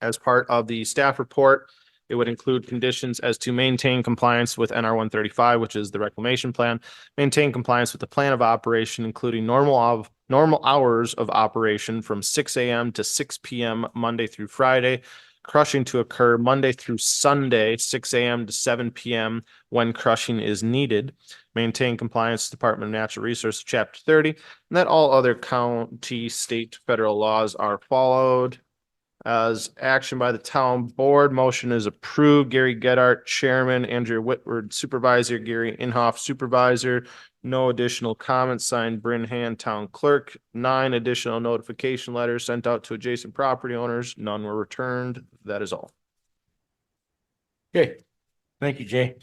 As part of the staff report, it would include conditions as to maintain compliance with NR 135, which is the reclamation plan, maintain compliance with the plan of operation, including normal hours of operation from 6 a.m. to 6 p.m. Monday through Friday, crushing to occur Monday through Sunday, 6 a.m. to 7 p.m. when crushing is needed, maintain compliance with Department of Natural Resources, Chapter 30, and that all other county, state, federal laws are followed. As action by the town board, motion is approved. Gary Gedart, chairman, Andrea Whitward, supervisor, Gary Inhofe, supervisor. No additional comments, signed Bryn Hand, town clerk. 9 additional notification letters sent out to adjacent property owners. None were returned. That is all. Okay, thank you, Jay.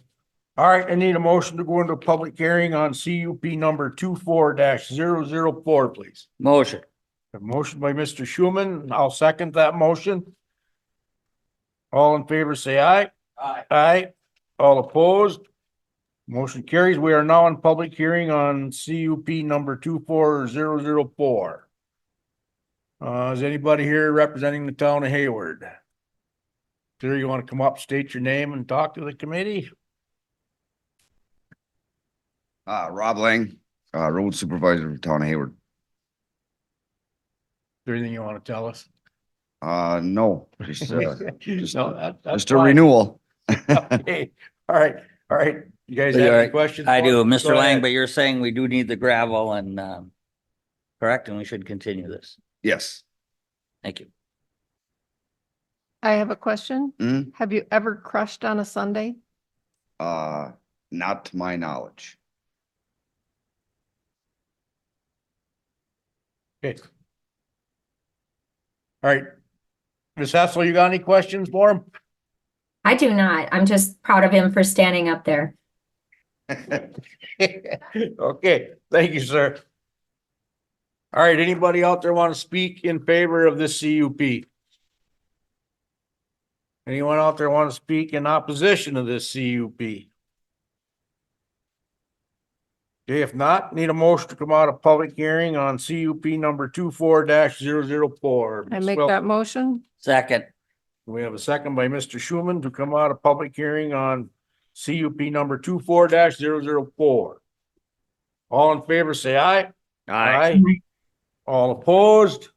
All right, I need a motion to go into a public hearing on CUP number 24-004, please. Motion. A motion by Mr. Schuman. I'll second that motion. All in favor, say aye. Aye. Aye. All opposed? Motion carries. We are now in public hearing on CUP number 24-004. Is anybody here representing the town of Hayward? Sir, you want to come up, state your name and talk to the committee? Rob Lang, road supervisor for town of Hayward. Is there anything you want to tell us? No, just No, that's just a fine. renewal. Okay, all right. You guys have any questions? I do, Go Mr. Lang, ahead. but you're saying we do need the gravel and, correct, and we should continue this. Yes. Thank you. I have a question. Mhm. Have you ever crushed on a Sunday? Not to my knowledge. Okay. All right. Ms. Hessel, you got any questions for him? I do not. I'm just proud of him for standing up there. Okay, thank you, sir. All right, anybody out there want to speak in favor of this CUP? Anyone out there want to speak in opposition to this CUP? Okay, if not, need a motion to come out of public hearing on CUP number 24-004. I make that motion. Second. We have a second by Mr. Schuman to come out of public hearing on CUP number 24-004. All in favor, say aye. Aye. All opposed?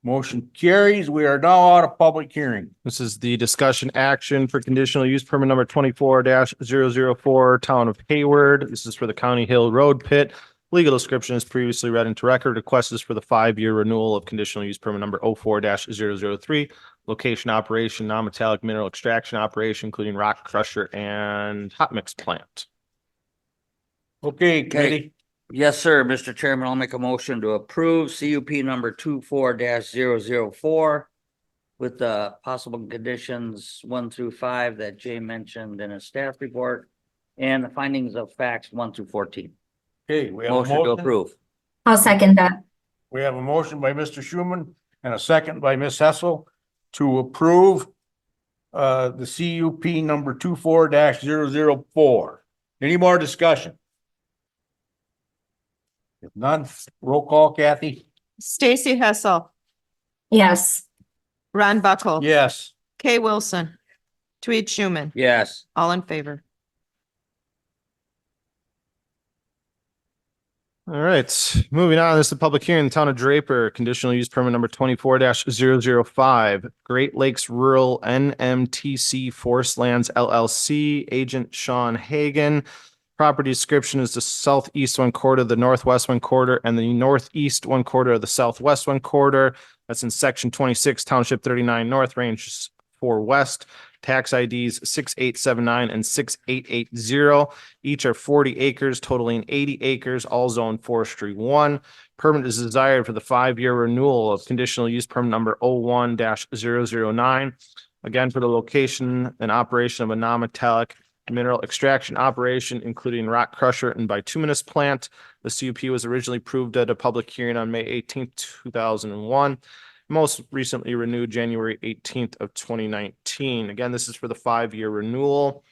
Motion carries. We are now out of public hearing. This is the discussion action for conditional use permit number 24-004, town of Hayward. This is for the County Hill Road Pit. Legal description is previously read into record. Request is for the 5-year renewal of conditional use permit number 04-003. Location operation, non-metallic mineral extraction operation, including rock crusher and hot mix plant. Okay, committee. Yes, sir. Mr. Chairman, I'll make a motion to approve CUP number 24-004 with the possible conditions 1 through 5 that Jay mentioned in his staff report and the findings of facts 1 through 14. Okay, we have a Motion to motion. approve. I'll second that. We have a motion by Mr. Schuman and a second by Ms. Hessel to approve the CUP number 24-004. Any more discussion? If none, roll call, Kathy? Stacy Hessel, Yes. Ron Buckle. Yes. Kay Wilson, Tweed Schuman, Yes. all in favor. All right, moving on, this is the public hearing, the town of Draper, conditional use permit number 24-005, Great Lakes Rural NMTC Forest Lands LLC, agent Sean Hagan. Property description is the southeast one quarter, the northwest one quarter, and the northeast one quarter of the southwest one quarter. That's in section 26, township 39 north, range 4 west. Tax IDs 6879 and 6880. Each are 40 acres, totaling 80 acres, all zone forestry 1. Permit is desired for the 5-year renewal of conditional use permit number 01-009. Again, for the location and operation of a non-metallic mineral extraction operation, including rock crusher and bituminous plant. The CUP was originally approved at a public hearing on May 18th, 2001. Most recently renewed January 18th of 2019. Again, this is for the 5-year renewal.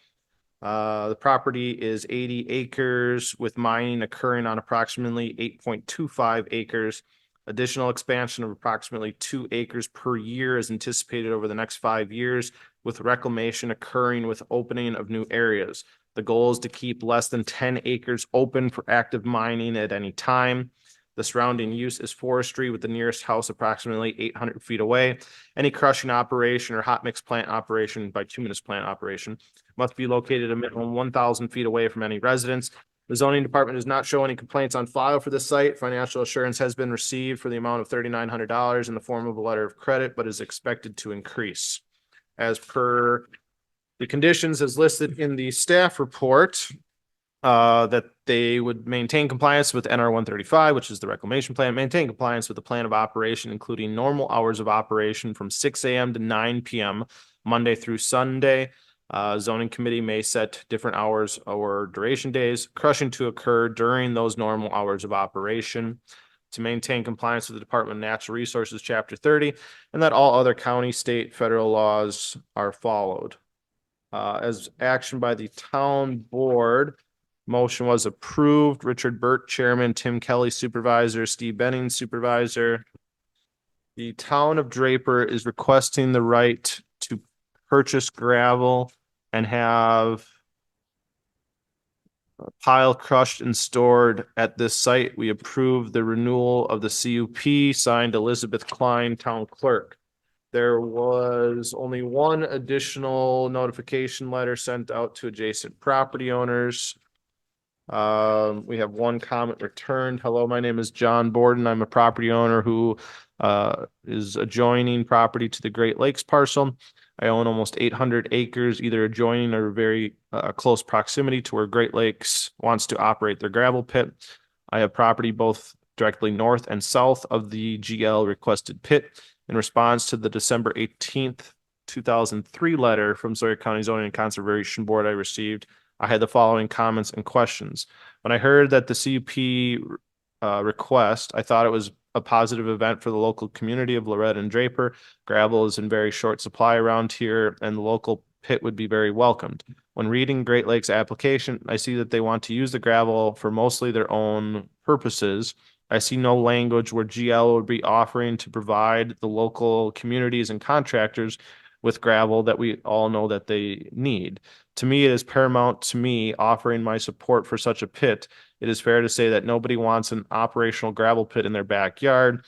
The property is 80 acres with mining occurring on approximately 8.25 acres. Additional expansion of approximately 2 acres per year is anticipated over the next 5 years, with reclamation occurring with opening of new areas. The goal is to keep less than 10 acres open for active mining at any time. The surrounding use is forestry, with the nearest house approximately 800 feet away. Any crushing operation or hot mix plant operation, bituminous plant operation, must be located a minimum 1,000 feet away from any residence. The zoning department does not show any complaints on file for this site. Financial assurance has been received for the amount of $3,900 in the form of a letter of credit, but is expected to increase. As per the conditions as listed in the staff report, that they would maintain compliance with NR 135, which is the reclamation plan, maintain compliance with the plan of operation, including normal hours of operation from 6 a.m. to 9 p.m. Monday through Sunday. Zoning committee may set different hours or duration days, crushing to occur during those normal hours of operation. To maintain compliance with the Department of Natural Resources, Chapter 30, and that all other county, state, federal laws are followed. As action by the town board, motion was approved. Richard Burt, chairman, Tim Kelly, supervisor, Steve Benning, supervisor. The town of Draper is requesting the right to purchase gravel and have a pile crushed and stored at this site. We approve the renewal of the CUP, signed Elizabeth Klein, town clerk. There was only one additional notification letter sent out to adjacent property owners. We have one comment returned. Hello, my name is John Borden. I'm a property owner who is adjoining property to the Great Lakes parcel. I own almost 800 acres, either adjoining or very close proximity to where Great Lakes wants to operate their gravel pit. I have property both directly north and south of the GL requested pit. In response to the December 18th, 2003 letter from Sawyer County Zoning and Conservation Board I received, I had the following comments and questions. When I heard that the CUP request, I thought it was a positive event for the local community of Loretta and Draper. Gravel is in very short supply around here, and the local pit would be very welcomed. When reading Great Lakes application, I see that they want to use the gravel for mostly their own purposes. I see no language where GL would be offering to provide the local communities and contractors with gravel that we all know that they need. To me, it is paramount to me offering my support for such a pit. It is fair to say that nobody wants an operational gravel pit in their backyard.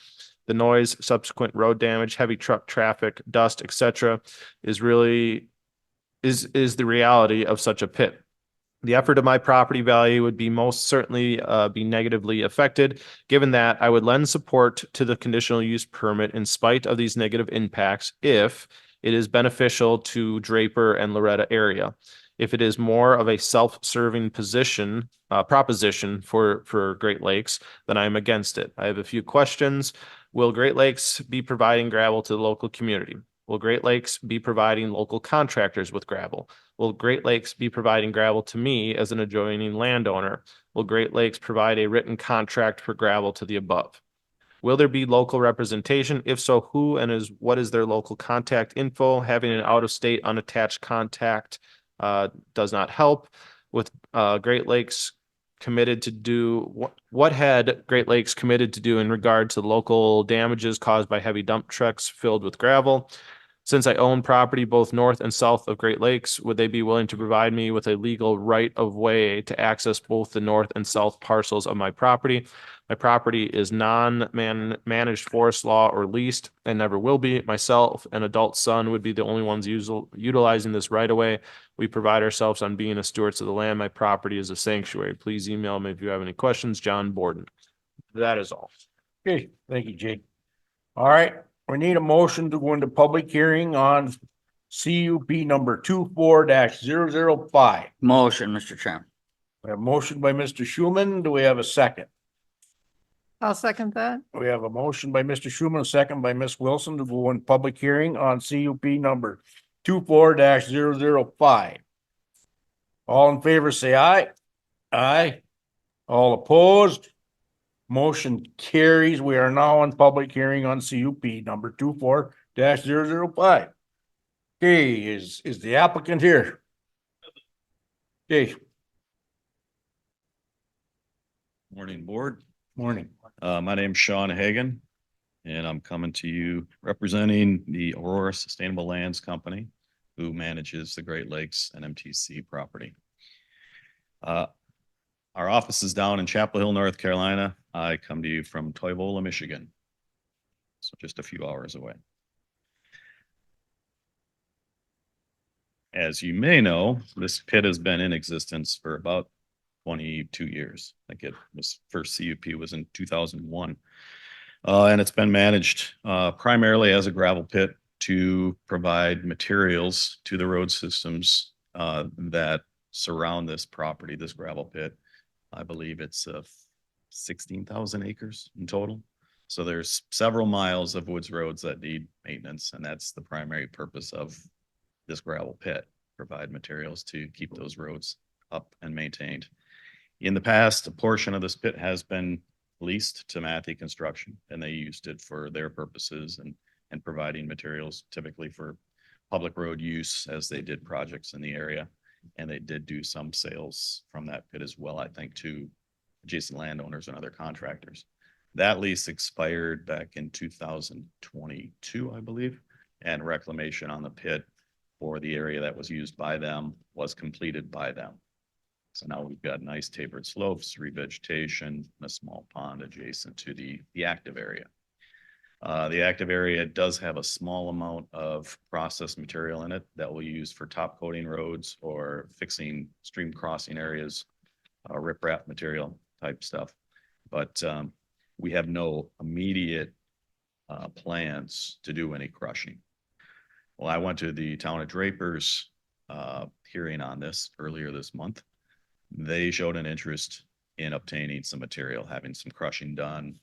The noise, subsequent road damage, heavy truck traffic, dust, etc. is the reality of such a pit. The effort of my property value would be most certainly be negatively affected. Given that, I would lend support to the conditional use permit in spite of these negative impacts if it is beneficial to Draper and Loretta area. If it is more of a self-serving proposition for Great Lakes, then I am against it. I have a few questions. Will Great Lakes be providing gravel to the local community? Will Great Lakes be providing local contractors with gravel? Will Great Lakes be providing gravel to me as an adjoining landowner? Will Great Lakes provide a written contract for gravel to the above? Will there be local representation? If so, who and what is their local contact info? Having an out-of-state unattached contact does not help. With Great Lakes committed to do, what had Great Lakes committed to do in regard to local damages caused by heavy dump trucks filled with gravel? Since I own property both north and south of Great Lakes, would they be willing to provide me with a legal right of way to access both the north and south parcels of my property? My property is non-managed forest law or leased and never will be. Myself and adult son would be the only ones utilizing this right away. We pride ourselves on being a stewards of the land. My property is a sanctuary. Please email me if you have any questions. John Borden. That is all. Okay, thank you, Jake. All right, we need a motion to go into public hearing on CUP number 24-005. Motion, Mr. Chairman. We have a motion by Mr. Schuman. Do we have a second? I'll second that. We have a motion by Mr. Schuman, a second by Ms. Wilson to go in public hearing on CUP number 24-005. All in favor, say aye. Aye. All opposed? Motion carries. We are now in public hearing on CUP number 24-005. Okay, is the applicant here? Okay, Morning, board. morning. My name's Sean Hagan, and I'm coming to you representing the Aurora Sustainable Lands Company, who manages the Great Lakes and MTC property. Our office is down in Chapel Hill, North Carolina. I come to you from Toivola, Michigan. So just a few hours away. As you may know, this pit has been in existence for about 22 years. I think it was first CUP was in 2001. And it's been managed primarily as a gravel pit to provide materials to the road systems that surround this property, this gravel pit. I believe it's 16,000 acres in total. So there's several miles of woods roads that need maintenance, and that's the primary purpose of this gravel pit, provide materials to keep those roads up and maintained. In the past, a portion of this pit has been leased to Matthew Construction, and they used it for their purposes and providing materials typically for public road use as they did projects in the area. And they did do some sales from that pit as well, I think, to adjacent landowners and other contractors. That lease expired back in 2022, I believe, and reclamation on the pit for the area that was used by them was completed by them. So now we've got nice tapered slopes, revegetation, and a small pond adjacent to the active area. The active area does have a small amount of processed material in it that we'll use for top coating roads or fixing stream crossing areas, riprap material type stuff. But we have no immediate plans to do any crushing. Well, I went to the town of Drapers hearing on this earlier this month. They showed an interest in obtaining some material, having some crushing done,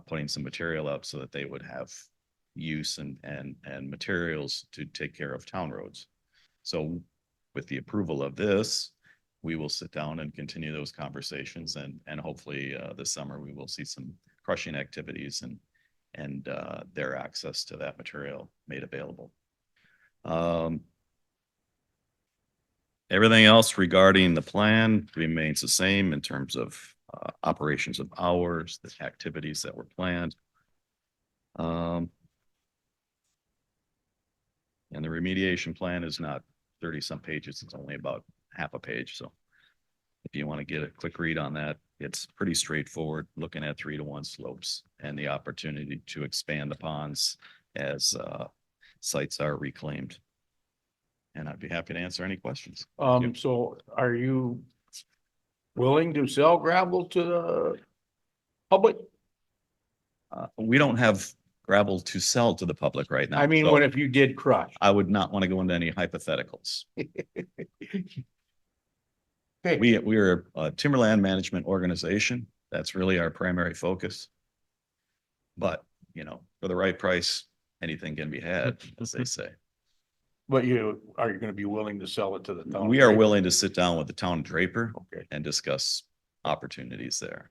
putting some material up so that they would have use and materials to take care of town roads. So with the approval of this, we will sit down and continue those conversations, and hopefully this summer we will see some crushing activities and their access to that material made available. Everything else regarding the plan remains the same in terms of operations of hours, the activities that were planned. And the remediation plan is not 30-some pages. It's only about half a page. So if you want to get a quick read on that, it's pretty straightforward, looking at 3-to-1 slopes and the opportunity to expand the ponds as sites are reclaimed. And I'd be happy to answer any questions. So are you willing to sell gravel to the public? We don't have gravel to sell to the public right now. I mean, so what if you did crush? I would not want to go into any hypotheticals. Okay, We're a timberland management organization. That's really our primary focus. But, you know, for the right price, anything can be had, as they say. but are you gonna be willing to sell it to the town? We are willing to sit down with the town of Draper Okay, and discuss opportunities there.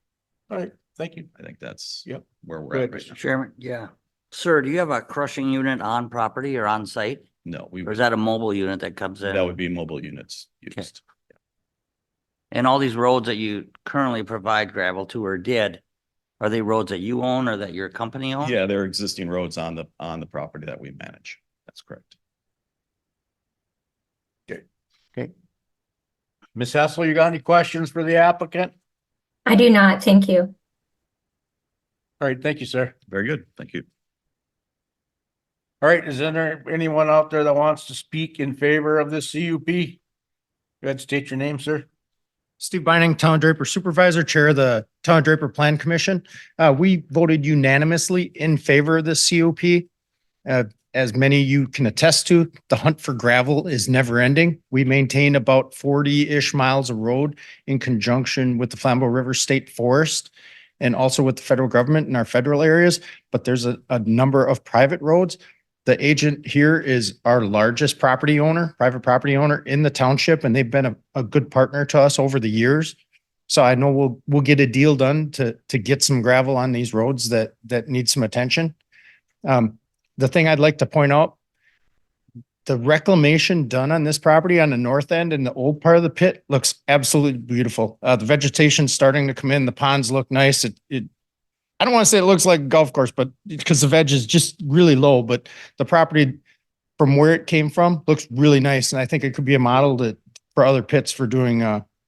all right, thank you. I think that's Yep. where we're at Good. right now. Chairman, yeah. Sir, do you have a crushing unit on property or on site? No, Or is that a mobile unit that comes in? that would be mobile units used. And all these roads that you currently provide gravel to or did, are they roads that you own or that your company owns? Yeah, there are existing roads on the property that we manage. That's correct. Ms. Hessel, you got any questions for the applicant? I do not. Thank you. All right, thank you, sir. Very good. Thank you. All right, is there anyone out there that wants to speak in favor of this CUP? Go ahead, state your name, sir. Steve Beining, Town Draper Supervisor, Chair of the Town Draper Plan Commission. We voted unanimously in favor of this COP. As many of you can attest to, the hunt for gravel is never ending. We maintain about 40-ish miles of road in conjunction with the Flambeau River State Forest and also with the federal government in our federal areas, but there's a number of private roads. The agent here is our largest property owner, private property owner in the township, and they've been a good partner to us over the years. So I know we'll get a deal done to get some gravel on these roads that need some attention. The thing I'd like to point out, the reclamation done on this property on the north end and the old part of the pit looks absolutely beautiful. The vegetation's starting to come in, the ponds look nice. I don't want to say it looks like a golf course, but because the veg is just really low, but the property from where it came from looks really nice. And I think it could be a model for other pits for doing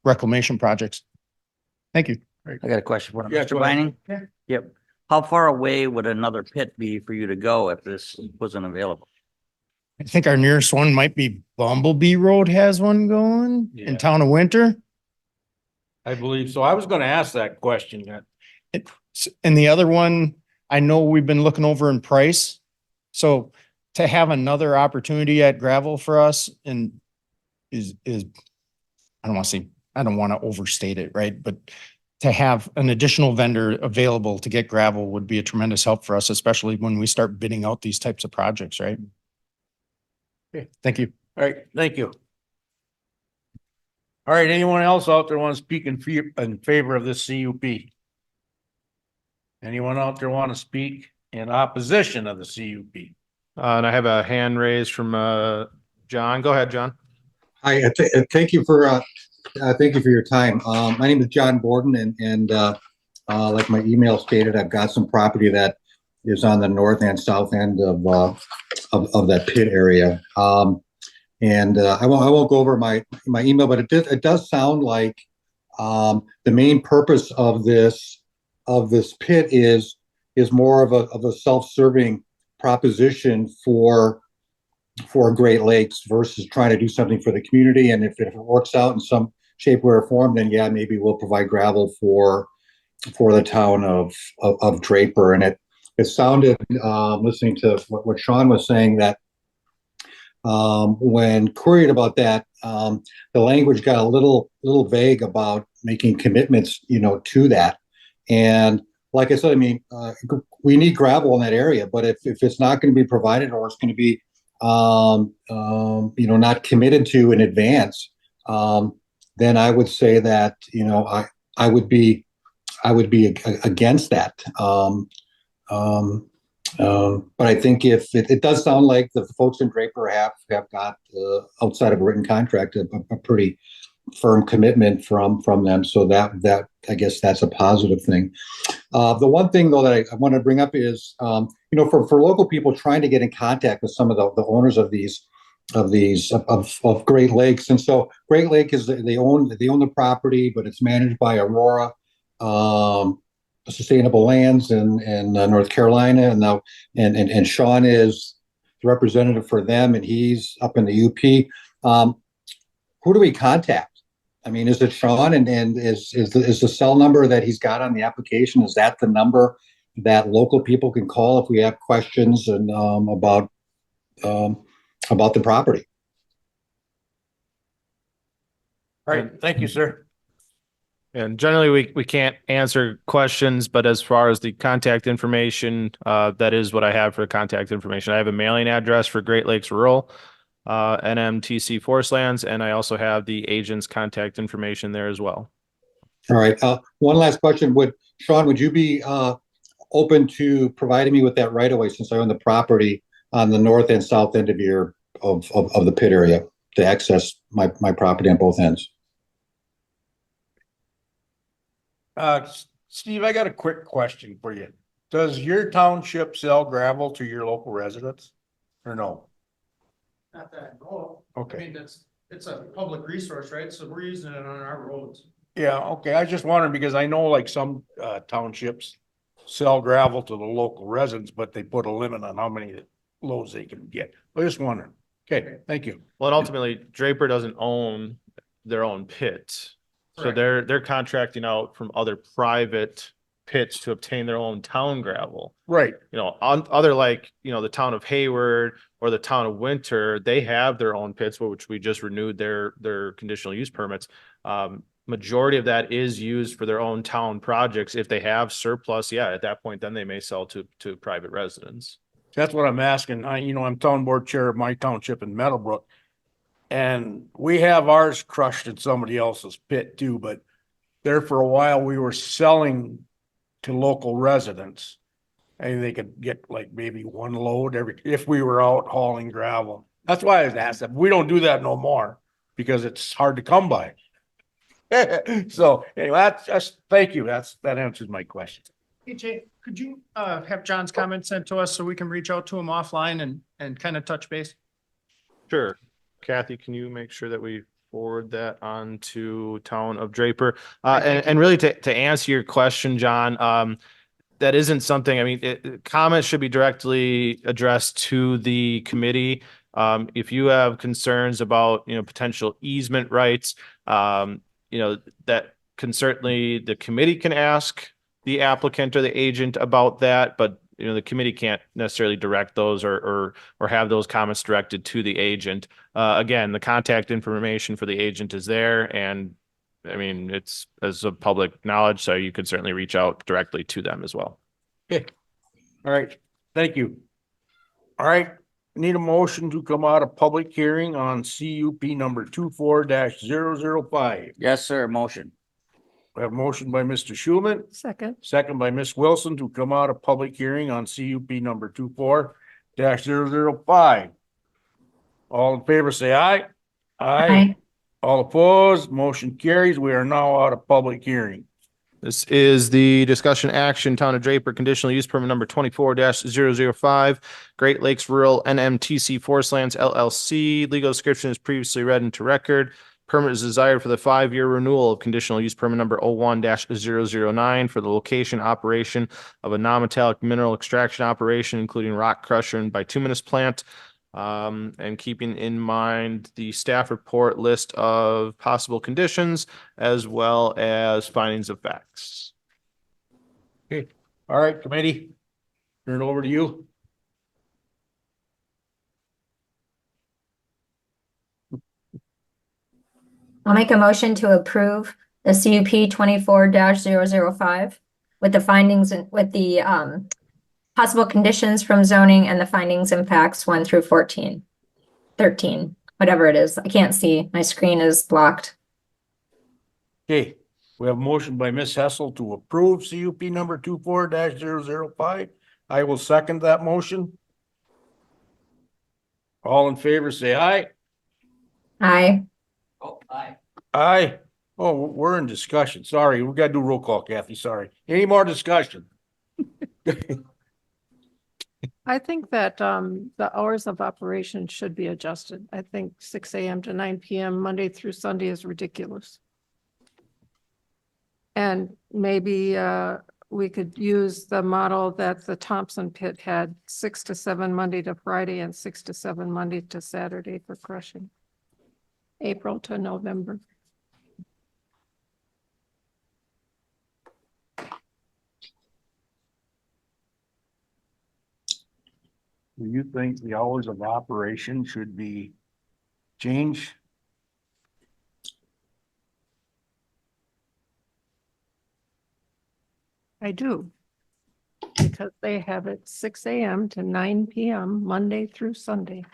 reclamation projects. Thank you. I got a question for Yeah, Mr. go ahead. Vining. Yeah. Yep. How far away would another pit be for you to go if this wasn't available? I think our nearest one might be Bumblebee Road has one going Yeah. in Town of Winter. I believe so. I was gonna ask that question. And the other one, I know we've been looking over in price. So to have another opportunity at gravel for us and is, I don't want to say, I don't want to overstate it, right? But to have an additional vendor available to get gravel would be a tremendous help for us, especially when we start bidding out these types of projects, right? Okay. Thank you. All right, thank you. All right, anyone else out there want to speak in favor of this CUP? Anyone out there want to speak in opposition of the CUP? And I have a hand raised from John. Go ahead, John. Hi, thank you for your time. My name is John Borden, and like my email stated, I've got some property that is on the north and south end of that pit area. And I won't go over my email, but it does sound like the main purpose of this pit is more of a self-serving proposition for Great Lakes versus trying to do something for the community. And if it works out in some shape, way, or form, then yeah, maybe we'll provide gravel for the town of Draper. And it sounded, listening to what Sean was saying, that when queried about that, the language got a little vague about making commitments, to that. And like I said, I mean, we need gravel in that area, but if it's not going to be provided, or it's going to be not committed to in advance, then I would say that, I would be against that. But I think if it does sound like the folks in Draper have got, outside of a written contract, a pretty firm commitment from them. So that I guess that's a positive thing. The one thing though that I want to bring up is, for local people trying to get in contact with some of the owners of Great Lakes. And so Great Lake they own the property, but it's managed by Aurora Sustainable Lands in North Carolina. And Sean is the representative for them, and he's up in the UP. Who do we contact? I mean, is it Sean, and is the cell number that he's got on the application, is that the number that local people can call if we have questions and about the property? All right, thank you, sir. And generally, we can't answer questions, but as far as the contact information, that is what I have for contact information. I have a mailing address for Great Lakes Rural, NMTC Forest Lands, and I also have the agent's contact information there as well. All right, one last question. Sean, would you be open to providing me with that right of way since I own the property on the north and south end of the pit area to access my property on both ends? Steve, I got a quick question for you. Does your township sell gravel to your local residents or no? Not that I know of. Okay. I mean, it's a public resource, right? So we're using it on our roads. Yeah, okay. I just wondered because I know like some townships sell gravel to the local residents, but they put a limit on how many loads they can get. I just wondering. Okay, thank you. Well, and ultimately, Draper doesn't own their own pits. So Correct. they're contracting out from other private pits to obtain their own town gravel. Right. You know, on other like, you know, the town of Hayward or the town of Winter, they have their own pits, which we just renewed their conditional use permits. Majority of that is used for their own town projects. If they have surplus, yeah, at that point, then they may sell to private residents. That's what I'm asking. I'm town board chair of my township in Meadowbrook. And we have ours crushed in somebody else's pit too, but there for a while we were selling to local residents. And they could get like maybe one load if we were out hauling gravel. That's why I was asking. We don't do that no more because it's hard to come by. So anyway, thank you. That answers my question. Hey, Jay, could you have John's comments sent to us so we can reach out to him offline and kind of touch base? Sure. Kathy, can you make sure that we forward that on to town of Draper? And really to answer your question, John, that isn't something, I mean, comments should be directly addressed to the committee. If you have concerns about, potential easement rights, that can certainly, the committee can ask the applicant or the agent about that, but the committee can't necessarily direct those or have those comments directed to the agent. Again, the contact information for the agent is there, and I mean, it's as a public knowledge, so you could certainly reach out directly to them as well. Okay. All right. Thank you. All right. Need a motion to come out of public hearing on CUP number 24-005. Yes, sir, motion. We have a motion by Mr. Schulman, Second. second by Ms. Wilson to come out of public hearing on CUP number 24-005. All in favor, say aye. Aye. All opposed, motion carries. We are now out of public hearing. This is the discussion action, Town of Draper, conditional use permit number 24-005, Great Lakes Rural NMTC Forest Lands LLC. Legal description is previously read into record. Permit is desired for the 5-year renewal of conditional use permit number 01-009 for the location operation of a non-metallic mineral extraction operation, including rock crusher and bituminous plant. And keeping in mind the staff report list of possible conditions as well as findings of facts. Okay. All right, committee. Turn it over to you. I'll make a motion to approve the CUP 24-005 with the findings and with the possible conditions from zoning and the findings and facts 1 through 13, whatever it is. I can't see. My screen is blocked. Okay, we have a motion by Ms. Hessel to approve CUP number 24-005. I will second that motion. All in favor, say aye. Aye. Oh, aye. Aye. Oh, we're in discussion. Sorry, we gotta do roll call, Kathy. Sorry. Any more discussion? I think that the hours of operation should be adjusted. I think 6 a.m. to 9 p.m. Monday through Sunday is ridiculous. And maybe we could use the model that the Thompson pit had, 6 to 7 Monday to Friday and 6 to 7 Monday to Saturday for crushing. April to November. Do you think the hours of operation should be changed? I do. Because they have it 6 a.m. to 9 p.m. Monday through Sunday.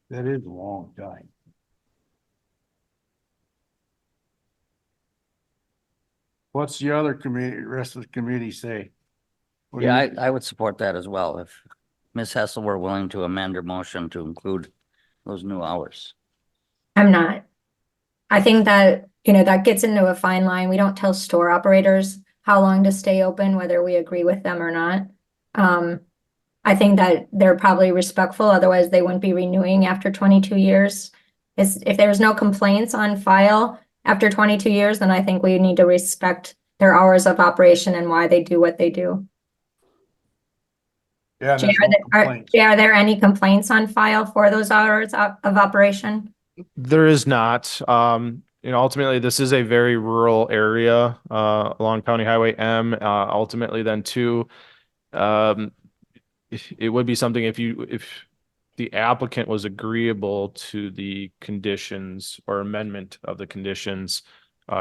That is a long time. What's the other committee, rest of the committee say? What do Yeah, you- I would support that as well. If Ms. Hessel were willing to amend her motion to include those new hours. I'm not. I think that, that gets into a fine line. We don't tell store operators how long to stay open, whether we agree with them or not. I think that they're probably respectful, otherwise they wouldn't be renewing after 22 years. If there's no complaints on file after 22 years, then I think we need to respect their hours of operation and why they do what they do. Yeah, Jay, there's no complaints. Jay, are there any complaints on file for those hours of operation? There is not. Ultimately, this is a very rural area along County Highway M. Ultimately, then too, it would be something if the applicant was agreeable to the conditions or amendment of the conditions,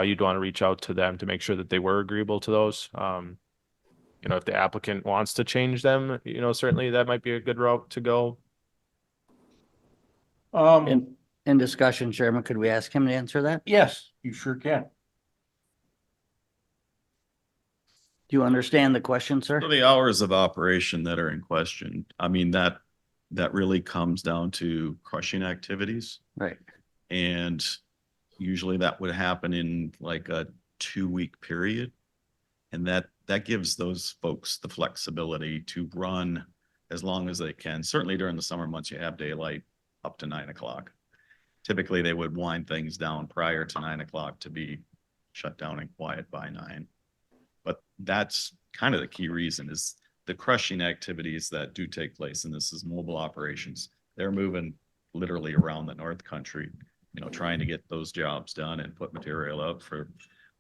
you'd want to reach out to them to make sure that they were agreeable to those. If the applicant wants to change them, certainly that might be a good route to go. In discussion, Chairman, could we ask him to answer that? Yes, you sure can. Do you understand the question, sir? So the hours of operation that are in question, I mean, that really comes down to crushing activities. Right. And usually that would happen in like a 2-week period. And that gives those folks the flexibility to run as long as they can. Certainly during the summer months, you have daylight up to 9 o'clock. Typically, they would wind things down prior to 9 o'clock to be shut down and quiet by 9. But that's kind of the key reason is the crushing activities that do take place. And this is mobile operations. They're moving literally around the North Country, trying to get those jobs done and put material out for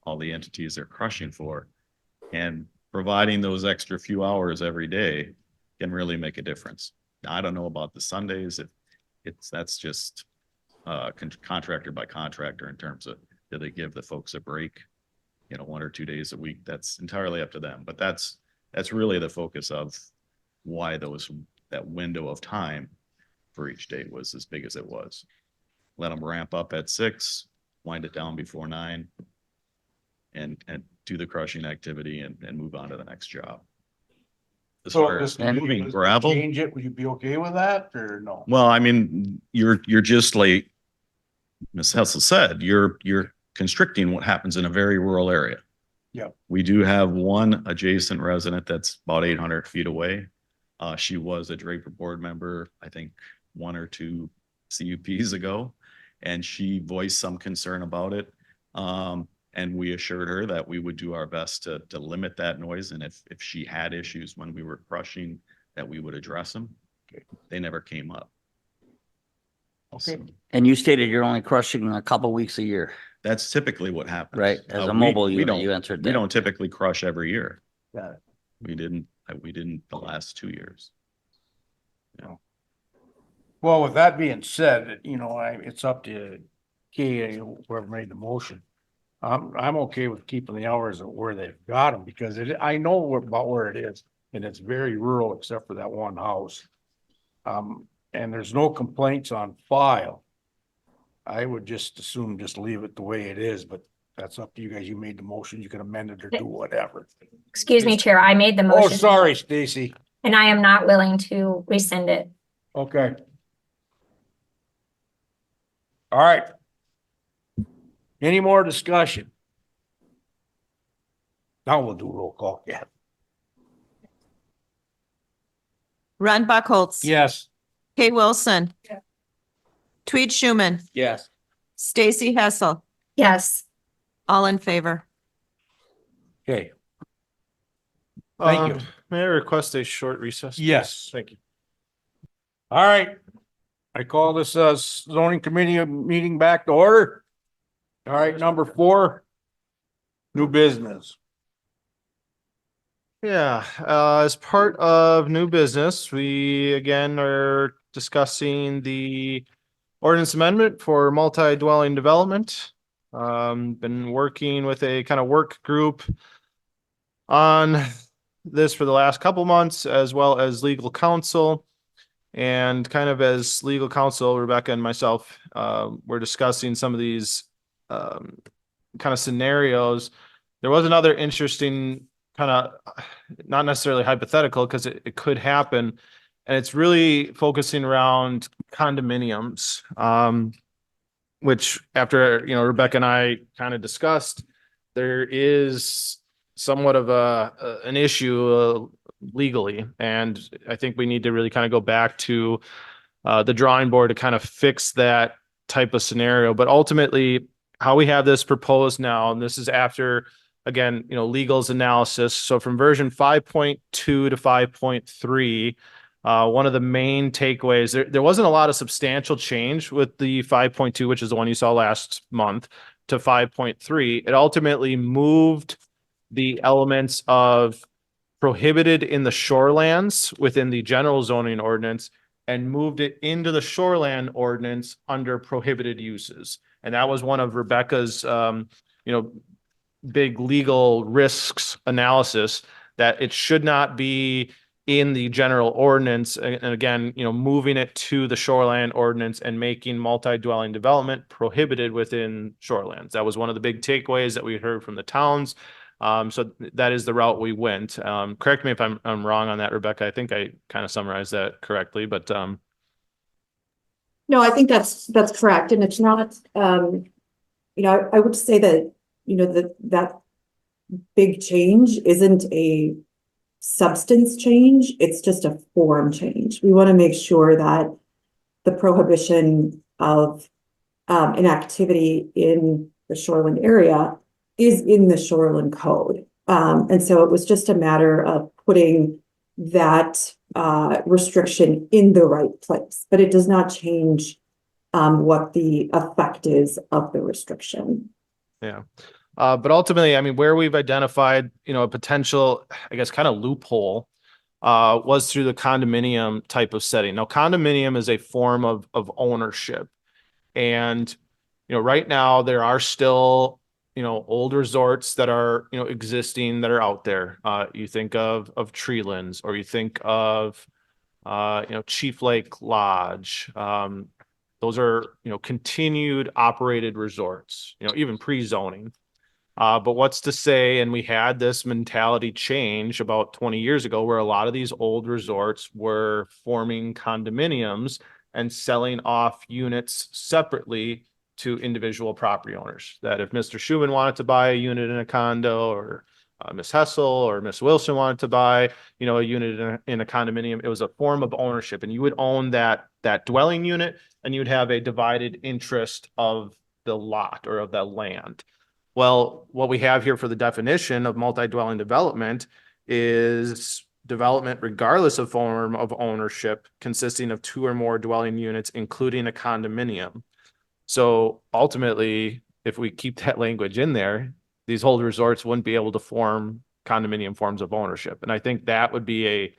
all the entities they're crushing for. And providing those extra few hours every day can really make a difference. Now, I don't know about the Sundays. That's just contractor by contractor in terms of, do they give the folks a break, 1 or 2 days a week? That's entirely up to them. But that's really the focus of why that window of time for each day was as big as it was. Let them ramp up at 6, wind it down before 9, and do the crushing activity and move on to the next job. As far as moving gravel, Change it, would you be okay with that or no? well, I mean, you're just like Ms. Hessel said, you're constricting what happens in a very rural area. Yep. We do have one adjacent resident that's about 800 feet away. She was a Draper board member, I think 1 or 2 CUPs ago, and she voiced some concern about it. And we assured her that we would do our best to limit that noise. And if she had issues when we were crushing, that we would address them. Okay. They never came up. Okay. And you stated you're only crushing a couple weeks a year, That's typically what happens. right? As a We- mobile we unit, don't- you answered We that. don't typically crush every year. Got it. We didn't the last 2 years. Well, with that being said, it's up to Kay, whoever made the motion. I'm okay with keeping the hours where they've got them because I know about where it is and it's very rural except for that one house. And there's no complaints on file. I would just assume just leave it the way it is, but that's up to you guys. You made the motion. You can amend it or do whatever. Excuse me, Chair, I made the Oh, motion sorry, Stacy. and I am not willing to rescind it. Okay. All right. Any more discussion? Now we'll do roll call. Yeah. Ron Buckholz. Yes. Kay Wilson. Tweed Schuman. Yes. Stacy Hessel. Yes. All in favor. Okay. Thank you. May I request a short recess? Yes. Thank you. All right. I call this zoning committee meeting back to order. All right, number 4, new business. Yeah, as part of new business, we again are discussing the ordinance amendment for multi-dwelling development. Been working with a kind of work group on this for the last couple months, as well as legal counsel. And kind of as legal counsel, Rebecca and myself, we're discussing some of these kind of scenarios. There was another interesting kind of, not necessarily hypothetical, because it could happen. And it's really focusing around condominiums, which after, Rebecca and I kind of discussed, there is somewhat of an issue legally. And I think we need to really kind of go back to the drawing board to kind of fix that type of scenario. But ultimately, how we have this proposed now, and this is after, again, legal's analysis. So from version 5.2 to 5.3, one of the main takeaways, there wasn't a lot of substantial change with the 5.2, which is the one you saw last month, to 5.3. It ultimately moved the elements of prohibited in the shorelands within the general zoning ordinance and moved it into the shoreland ordinance under prohibited uses. And that was one of Rebecca's, big legal risks analysis, that it should not be in the general ordinance. And again, moving it to the shoreline ordinance and making multi-dwelling development prohibited within shorelands. That was one of the big takeaways that we heard from the towns. So that is the route we went. Correct me if I'm wrong on that, Rebecca. I think I kind of summarized that correctly, but No, I think that's correct. And it's not, I would say that, that big change isn't a substance change. It's just a form change. We want to make sure that the prohibition of an activity in the shoreline area is in the shoreline code. And so it was just a matter of putting that restriction in the right place, but it does not change what the effect is of the restriction. yeah. But ultimately, I mean, where we've identified, a potential, I guess, kind of loophole was through the condominium type of setting. Now, condominium is a form of ownership. And, right now there are still, old resorts that are, existing that are out there. You think of Treelands, or you think of, Chief Lake Lodge. Those are, continued operated resorts, even pre-zoning. But what's to say, and we had this mentality change about 20 years ago, where a lot of these old resorts were forming condominiums and selling off units separately to individual property owners. That if Mr. Schuman wanted to buy a unit in a condo, or Ms. Hessel or Ms. Wilson wanted to buy, a unit in a condominium, it was a form of ownership, and you would own that dwelling unit, and you'd have a divided interest of the lot or of that land. Well, what we have here for the definition of multi-dwelling development is development regardless of form of ownership, consisting of 2 or more dwelling units, including a condominium. So ultimately, if we keep that language in there, these old resorts wouldn't be able to form condominium forms of ownership. And I think that would be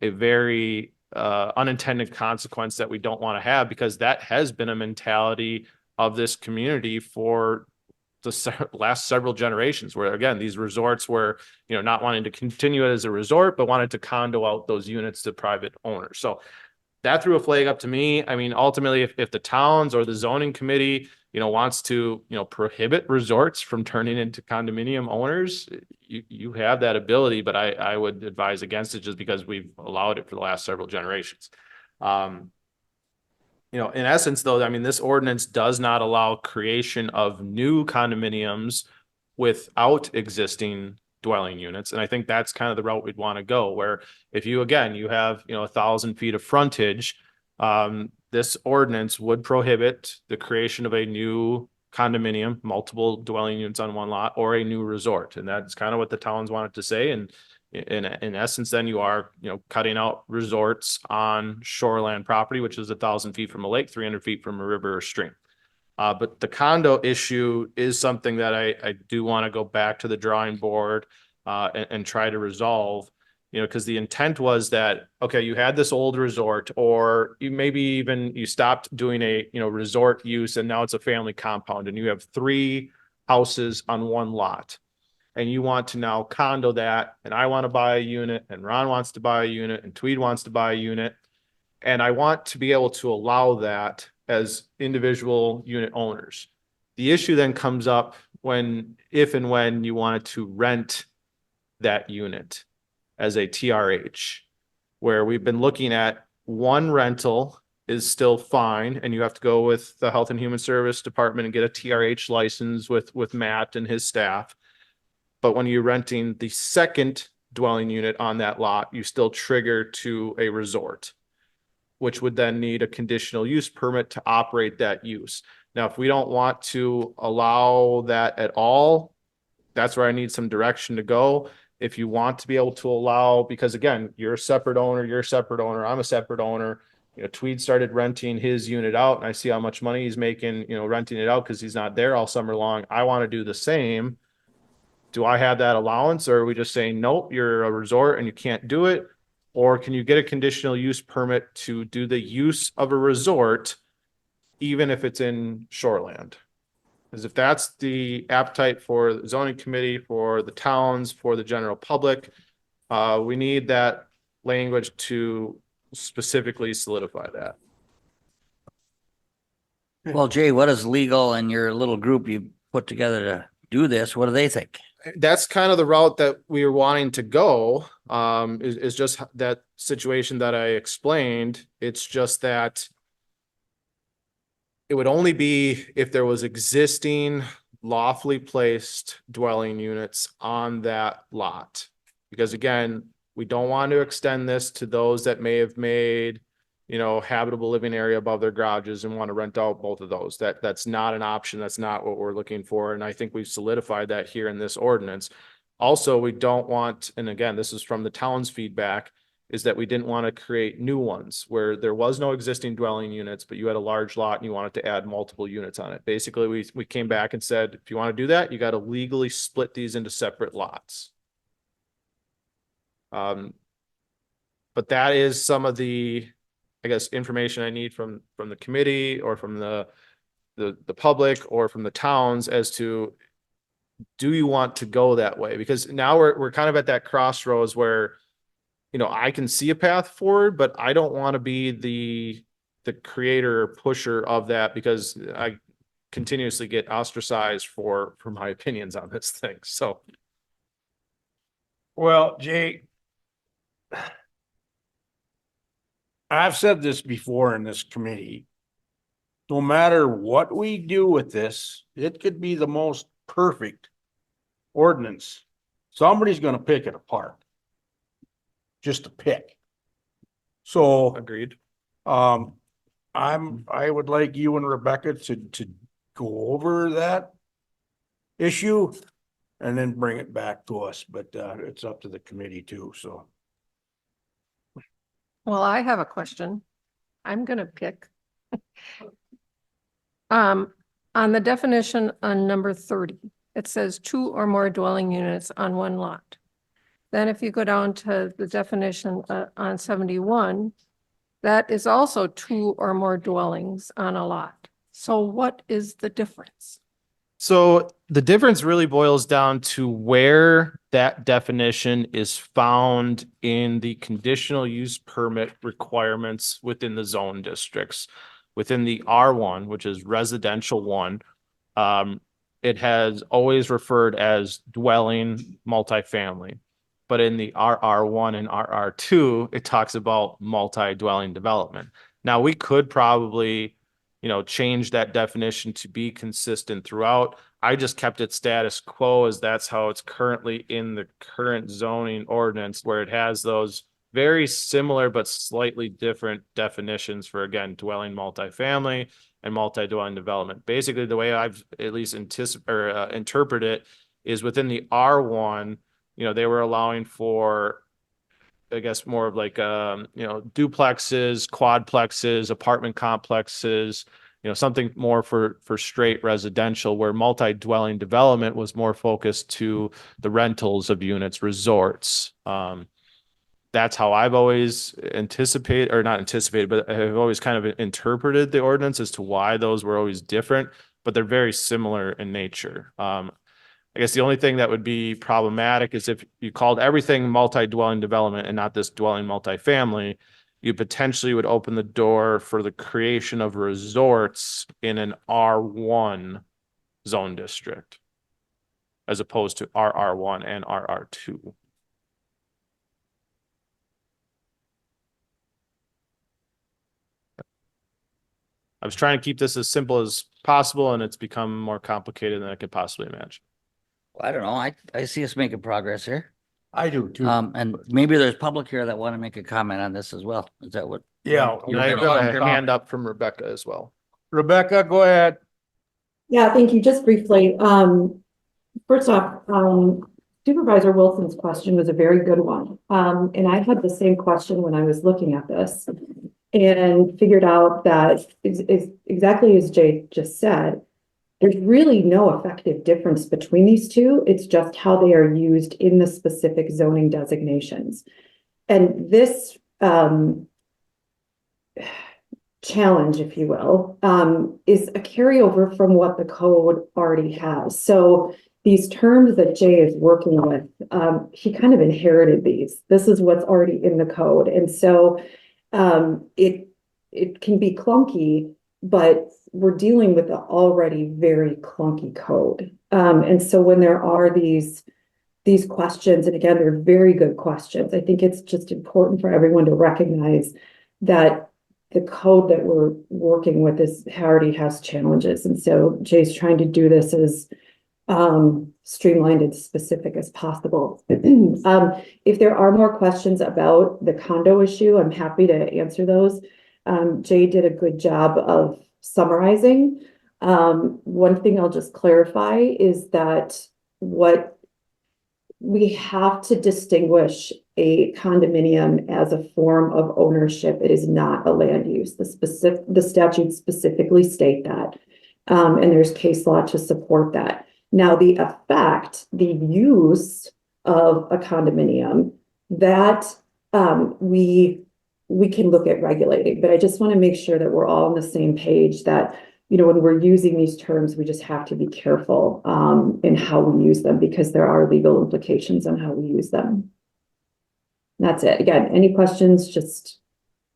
a very unintended consequence that we don't want to have, because that has been a mentality of this community for the last several generations, where again, these resorts were, not wanting to continue it as a resort, but wanted to condo out those units to private owners. So that threw a flag up to me. I mean, ultimately, if the towns or the zoning committee, wants to, prohibit resorts from turning into condominium owners, you have that ability, but I would advise against it, just because we've allowed it for the last several generations. In essence, though, I mean, this ordinance does not allow creation of new condominiums without existing dwelling units. And I think that's kind of the route we'd want to go, where if you have, 1,000 feet of frontage, this ordinance would prohibit the creation of a new condominium, multiple dwelling units on one lot, or a new resort. And that's kind of what the towns wanted to say. And in essence, then you are, cutting out resorts on shoreland property, which is 1,000 feet from a lake, 300 feet from a river or stream. But the condo issue is something that I do want to go back to the drawing board and try to resolve. You know, because the intent was that, okay, you had this old resort, or you maybe even you stopped doing a, you know, resort use and now it's a family compound and you have 3 houses on one lot. And you want to now condo that, and I want to buy a unit, and Ron wants to buy a unit, and Tweed wants to buy a unit. And I want to be able to allow that as individual unit owners. The issue then comes up when, if and when you wanted to rent that unit as a TRH, where we've been looking at one rental is still fine, and you have to go with the Health and Human Service Department and get a TRH license with Matt and his staff. But when you're renting the second dwelling unit on that lot, you still trigger to a resort, which would then need a conditional use permit to operate that use. Now, if we don't want to allow that at all, that's where I need some direction to go. If you want to be able to allow, because again, you're a separate owner, I'm a separate owner. You know, Tweed started renting his unit out, and I see how much money he's making, you know, renting it out because he's not there all summer long. I want to do the same. Do I have that allowance, or are we just saying, nope, you're a resort and you can't do it? Or can you get a conditional use permit to do the use of a resort, even if it's in shoreland? Because if that's the appetite for the zoning committee, for the towns, for the general public, we need that language to specifically solidify that. Well, Jay, what is legal and your little group you put together to do this? What do they think? That's kind of the route that we are wanting to go, is just that situation that I explained. It's just that it would only be if there was existing lawfully placed dwelling units on that lot. Because again, we don't want to extend this to those that may have made, you know, habitable living area above their garages and want to rent out both of those. That's not an option. That's not what we're looking for. And I think we've solidified that here in this ordinance. Also, we don't want, and again, this is from the town's feedback, is that we didn't want to create new ones where there was no existing dwelling units, but you had a large lot and you wanted to add multiple units on it. Basically, we came back and said, if you want to do that, you got to legally split these into separate lots. But that is some of the, I guess, information I need from the committee or from the public or from the towns as to, do you want to go that way? Because now we're kind of at that crossroads where, you know, I can see a path forward, but I don't want to be the creator or pusher of that, because I continuously get ostracized for my opinions on this thing. So. Well, Jay, I've said this before in this committee. No matter what we do with this, it could be the most perfect ordinance. Somebody's gonna pick it apart. Just a pick. So, Agreed. I would like you and Rebecca to go over that issue and then bring it back to us, but it's up to the committee too, so. Well, I have a question. I'm gonna pick. On the definition on number 30, it says 2 or more dwelling units on one lot. Then if you go down to the definition on 71, that is also 2 or more dwellings on a lot. So what is the difference? So the difference really boils down to where that definition is found in the conditional use permit requirements within the zone districts. Within the R1, which is residential 1, it has always referred as dwelling multifamily. But in the RR1 and RR2, it talks about multi-dwelling development. Now, we could probably, you know, change that definition to be consistent throughout. I just kept it status quo, as that's how it's currently in the current zoning ordinance, where it has those very similar but slightly different definitions for, again, dwelling multifamily and multi-dwelling development. Basically, the way I've at least interpret it is within the R1, you know, they were allowing for, I guess, more of like, you know, duplexes, quadplexes, apartment complexes, you know, something more for straight residential, where multi-dwelling development was more focused to the rentals of units, resorts. That's how I've always anticipated, or not anticipated, but I've always kind of interpreted the ordinance as to why those were always different, but they're very similar in nature. I guess the only thing that would be problematic is if you called everything multi-dwelling development and not this dwelling multifamily, you potentially would open the door for the creation of resorts in an R1 zone district, as opposed to RR1 and RR2. I was trying to keep this as simple as possible, and it's become more complicated than I could possibly imagine. Well, I don't know. I see us making progress here. I do too. And maybe there's public here that want to make a comment on this as well. Is that what? Yeah. And I have a hand up from Rebecca as well. Rebecca, go ahead. Yeah, thank you. Just briefly, first off, Supervisor Wilson's question was a very good one. And I had the same question when I was looking at this and figured out that exactly as Jay just said, there's really no effective difference between these two. It's just how they are used in the specific zoning designations. And this challenge, if you will, is a carryover from what the code already has. So these terms that Jay is working with, he kind of inherited these. This is what's already in the code. And so it can be clunky, but we're dealing with an already very clunky code. And so when there are these questions, and again, they're very good questions, I think it's just important for everyone to recognize that the code that we're working with already has challenges. And so Jay's trying to do this as streamlined and specific as possible. If there are more questions about the condo issue, I'm happy to answer those. Jay did a good job of summarizing. One thing I'll just clarify is that what we have to distinguish a condominium as a form of ownership. It is not a land use. The statutes specifically state that. And there's case law to support that. Now, the effect, the use of a condominium, that we can look at regulating, but I just want to make sure that we're all on the same page, that, you know, when we're using these terms, we just have to be careful in how we use them, because there are legal implications on how we use them. That's it. Again, any questions, just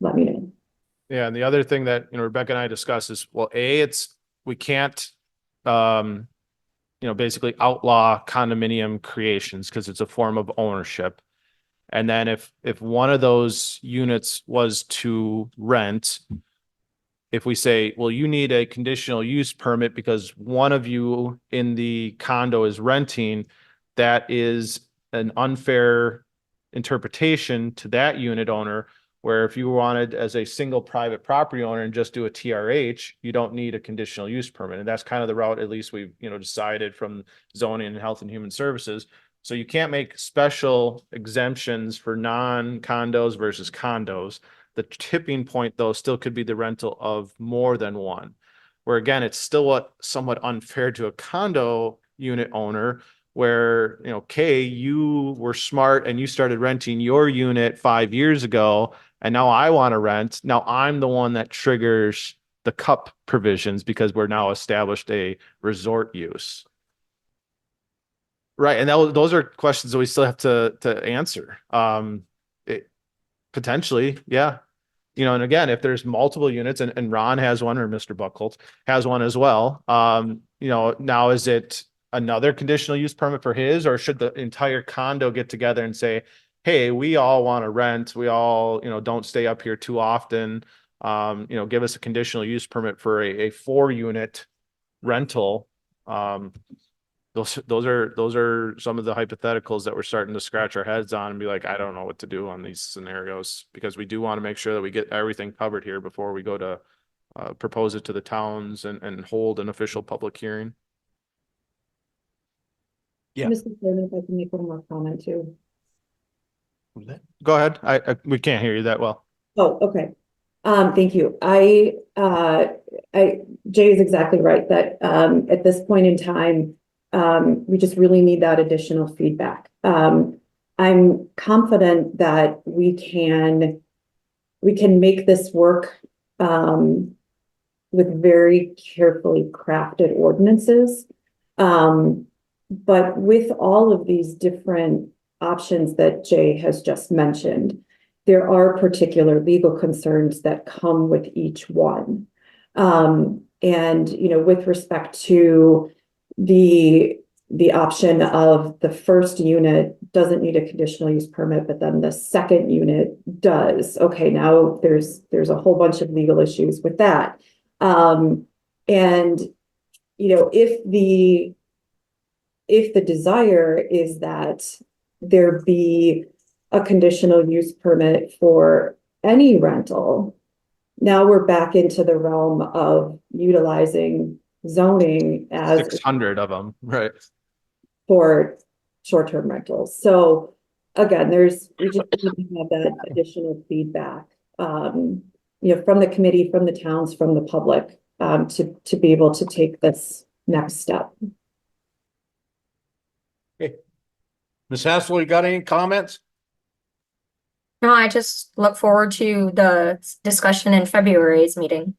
let me know. Yeah, and the other thing that, you know, Rebecca and I discussed is, well, we can't basically outlaw condominium creations because it's a form of ownership. And then if one of those units was to rent, if we say, well, you need a conditional use permit because one of you in the condo is renting, that is an unfair interpretation to that unit owner, where if you wanted as a single private property owner and just do a TRH, you don't need a conditional use permit. And that's kind of the route, at least we've, decided from zoning and health and human services. So you can't make special exemptions for non-condos versus condos. The tipping point, though, still could be the rental of more than one, where again, it's still somewhat unfair to a condo unit owner where, Kay, you were smart and you started renting your unit 5 years ago, and now I want to rent. Now I'm the one that triggers the CUP provisions because we're now established a resort use. Right. And those are questions that we still have to answer. Potentially, yeah. And again, if there's multiple units and Ron has one, or Mr. Buckholz has one as well, now is it another conditional use permit for his, or should the entire condo get together and say, hey, we all want to rent, we all, don't stay up here too often, give us a conditional use permit for a 4-unit rental. Those are some of the hypotheticals that we're starting to scratch our heads on and be like, I don't know what to do on these scenarios, because we do want to make sure that we get everything covered here before we go to propose it to the towns and hold an official public hearing. Yeah. Mr. Chairman, if I can make one more comment too. Go ahead. We can't hear you that well. Oh, okay. Thank you. Jay is exactly right that at this point in time, we just really need that additional feedback. I'm confident that we can make this work with very carefully crafted ordinances. But with all of these different options that Jay has just mentioned, there are particular legal concerns that come with each one. And, with respect to the option of the first unit doesn't need a conditional use permit, but then the second unit does. Okay, now there's a whole bunch of legal issues with that. And, if the desire is that there be a conditional use permit for any rental, now we're back into the realm of utilizing zoning as 600 of them, right? for short-term rentals. So again, we just need to have that additional feedback, from the committee, from the towns, from the public, to be able to take this next step. Ms. Hassel, you got any comments? No, I just look forward to the discussion in February's meeting.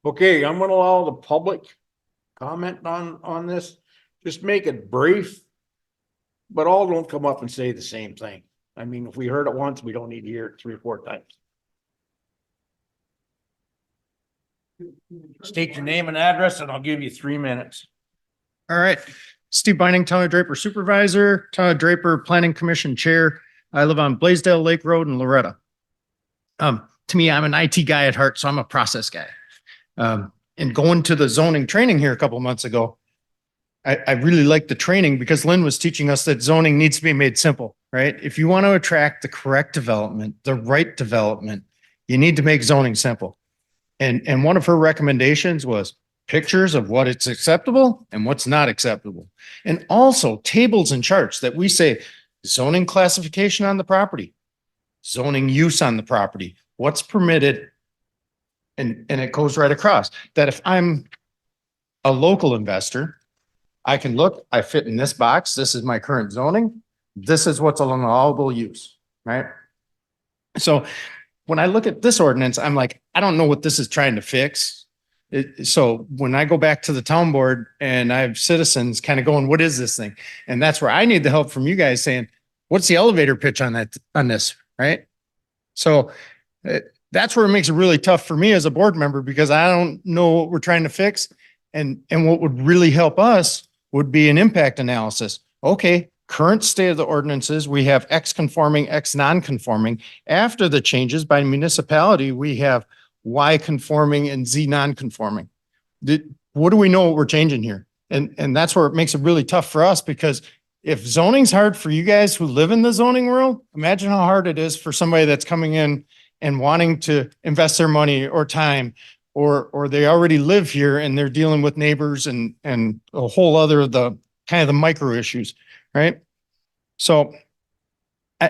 Okay, I'm gonna allow the public comment on this. Just make it brief. But all don't come up and say the same thing. I mean, if we heard it once, we don't need to hear it 3 or 4 times. State your name and address and I'll give you 3 minutes. All right. Steve Binding, Town of Draper Supervisor, Town of Draper Planning Commission Chair. I live on Blaisdell Lake Road in Loretta. To me, I'm an IT guy at heart, so I'm a process guy. And going to the zoning training here a couple of months ago, I really liked the training because Lynn was teaching us that zoning needs to be made simple, right? If you want to attract the correct development, the right development, you need to make zoning simple. And one of her recommendations was pictures of what it's acceptable and what's not acceptable. And also tables and charts that we say zoning classification on the property, zoning use on the property, what's permitted. And it goes right across that if I'm a local investor, I can look, I fit in this box. This is my current zoning. This is what's an allowable use, right? So when I look at this ordinance, I'm like, I don't know what this is trying to fix. So when I go back to the town board and I have citizens kind of going, what is this thing? And that's where I need the help from you guys saying, what's the elevator pitch on this, right? So that's where it makes it really tough for me as a board member because I don't know what we're trying to fix. And what would really help us would be an impact analysis. Okay, current state of the ordinances, we have X conforming, X non-conforming. After the changes by municipality, we have Y conforming and Z non-conforming. What do we know what we're changing here? And that's where it makes it really tough for us because if zoning's hard for you guys who live in the zoning world, imagine how hard it is for somebody that's coming in and wanting to invest their money or time, or they already live here and they're dealing with neighbors and a whole other the kind of the micro issues, right? So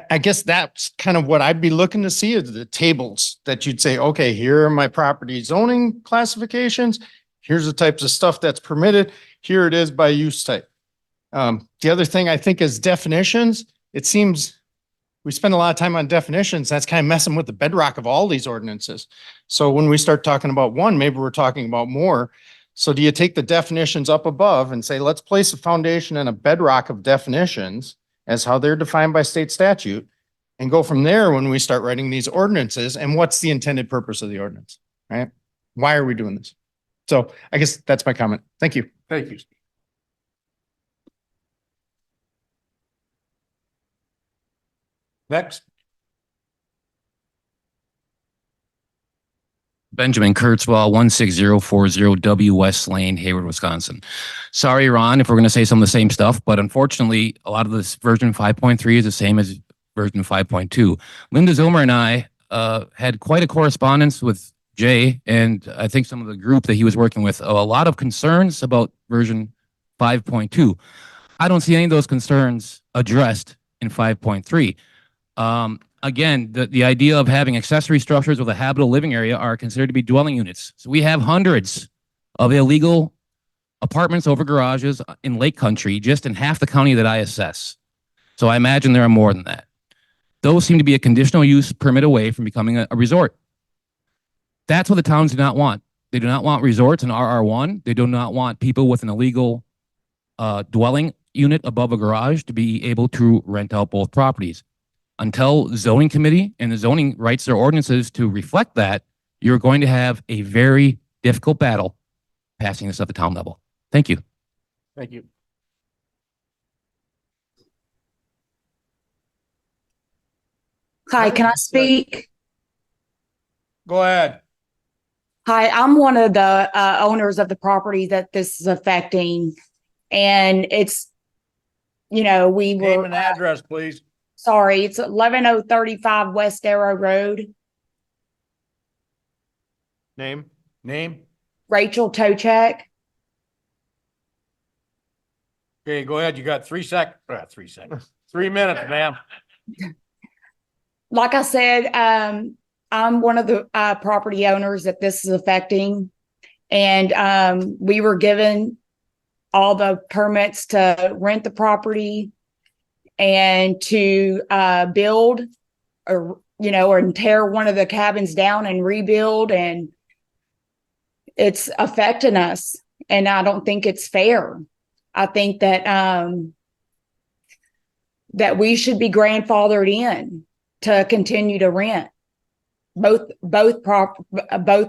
I guess that's kind of what I'd be looking to see is the tables that you'd say, okay, here are my property zoning classifications. Here's the types of stuff that's permitted. Here it is by use type. The other thing I think is definitions. It seems we spend a lot of time on definitions. That's kind of messing with the bedrock of all these ordinances. So when we start talking about one, maybe we're talking about more. So do you take the definitions up above and say, let's place a foundation and a bedrock of definitions as how they're defined by state statute and go from there when we start writing these ordinances and what's the intended purpose of the ordinance, right? Why are we doing this? So I guess that's my comment. Thank you. Thank you. Next. Benjamin Kurtzwell, 16040 W West Lane, Hayward, Wisconsin. Sorry, Ron, if we're going to say some of the same stuff, but unfortunately, a lot of this version 5.3 is the same as version 5.2. Linda Zomer and I had quite a correspondence with Jay, and I think some of the group that he was working with, a lot of concerns about version 5.2. I don't see any of those concerns addressed in 5.3. Again, the idea of having accessory structures with a habitable living area are considered to be dwelling units. So we have hundreds of illegal apartments over garages in Lake Country, just in half the county that I assess. So I imagine there are more than that. Those seem to be a conditional use permit away from becoming a resort. That's what the towns do not want. They do not want resorts in RR1. They do not want people with an illegal dwelling unit above a garage to be able to rent out both properties. Until zoning committee and the zoning writes their ordinances to reflect that, you're going to have a very difficult battle passing this at the town level. Thank you. Thank you. Hi, can I speak? Go ahead. Hi, I'm one of the owners of the property that this is affecting. And it's, we Name were, and address, please. sorry, it's 11035 West Arrow Road. Name? Rachel Tochek. Okay, go ahead. You got 3 seconds. 3 seconds. 3 minutes, ma'am. Like I said, I'm one of the property owners that this is affecting. And we were given all the permits to rent the property and to build or tear one of the cabins down and rebuild. And it's affecting us. And I don't think it's fair. I think that that we should be grandfathered in to continue to rent both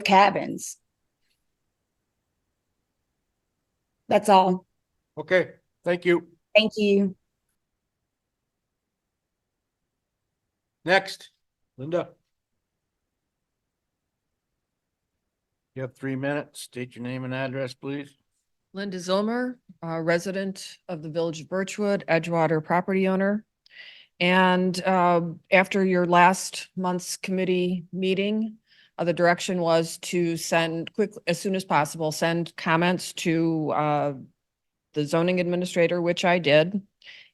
cabins. That's all. Okay, thank you. Thank you. Next, Linda. You have 3 minutes. State your name and address, please. Linda Zilmer, resident of the Village of Birchwood, Edgewater property owner. And after your last month's committee meeting, the direction was to send as soon as possible, send comments to the zoning administrator, which I did.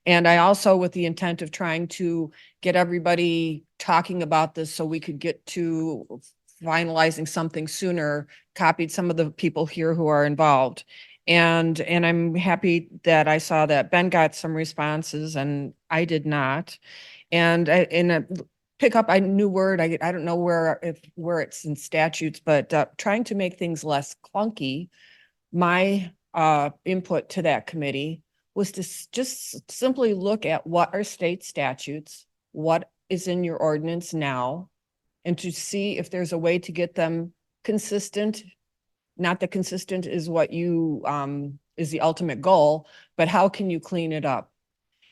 And I also, with the intent of trying to get everybody talking about this so we could get to finalizing something sooner, copied some of the people here who are involved. And I'm happy that I saw that Ben got some responses and I did not. And pick up a new word. I don't know where it's in statutes, but trying to make things less clunky. My input to that committee was to just simply look at what are state statutes, what is in your ordinance now, and to see if there's a way to get them consistent. Not that consistent is what you is the ultimate goal, but how can you clean it up?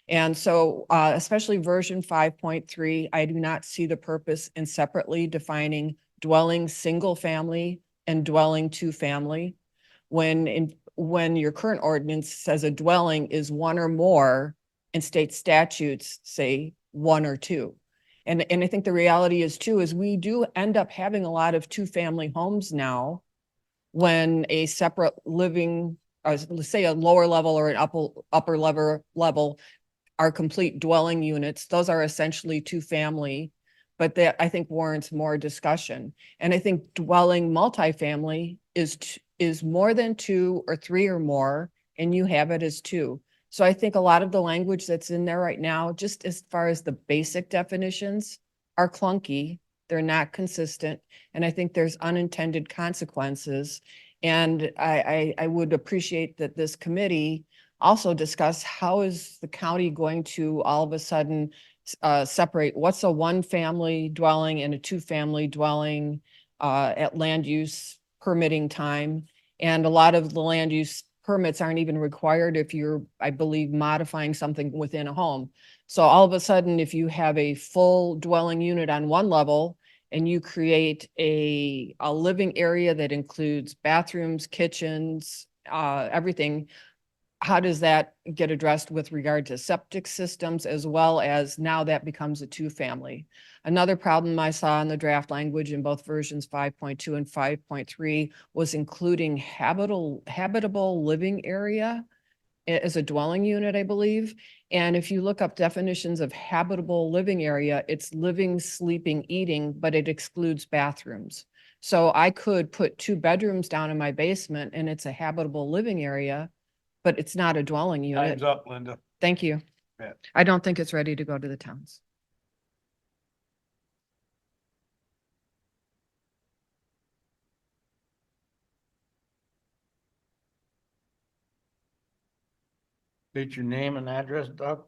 And so especially version 5.3, I do not see the purpose in separately defining dwelling single family and dwelling two family. When your current ordinance says a dwelling is one or more and state statutes say one or two. And I think the reality is too, is we do end up having a lot of two-family homes now when a separate living, let's say a lower level or an upper level are complete dwelling units. Those are essentially two-family, but that I think warrants more discussion. And I think dwelling multifamily is more than two or three or more, and you have it as two. So I think a lot of the language that's in there right now, just as far as the basic definitions, are clunky. They're not consistent. And I think there's unintended consequences. And I would appreciate that this committee also discuss how is the county going to all of a sudden separate what's a one-family dwelling and a two-family dwelling at land use permitting time. And a lot of the land use permits aren't even required if you're, I believe, modifying something within a home. So all of a sudden, if you have a full dwelling unit on one level and you create a living area that includes bathrooms, kitchens, everything, how does that get addressed with regard to septic systems, as well as now that becomes a two-family? Another problem I saw in the draft language in both versions 5.2 and 5.3 was including habitable living area as a dwelling unit, I believe. And if you look up definitions of habitable living area, it's living, sleeping, eating, but it excludes bathrooms. So I could put 2 bedrooms down in my basement and it's a habitable living area, but it's not a dwelling unit. Time's up, Linda. Thank you. Yeah. I don't think it's ready to go to the towns. State your name and address, Doug.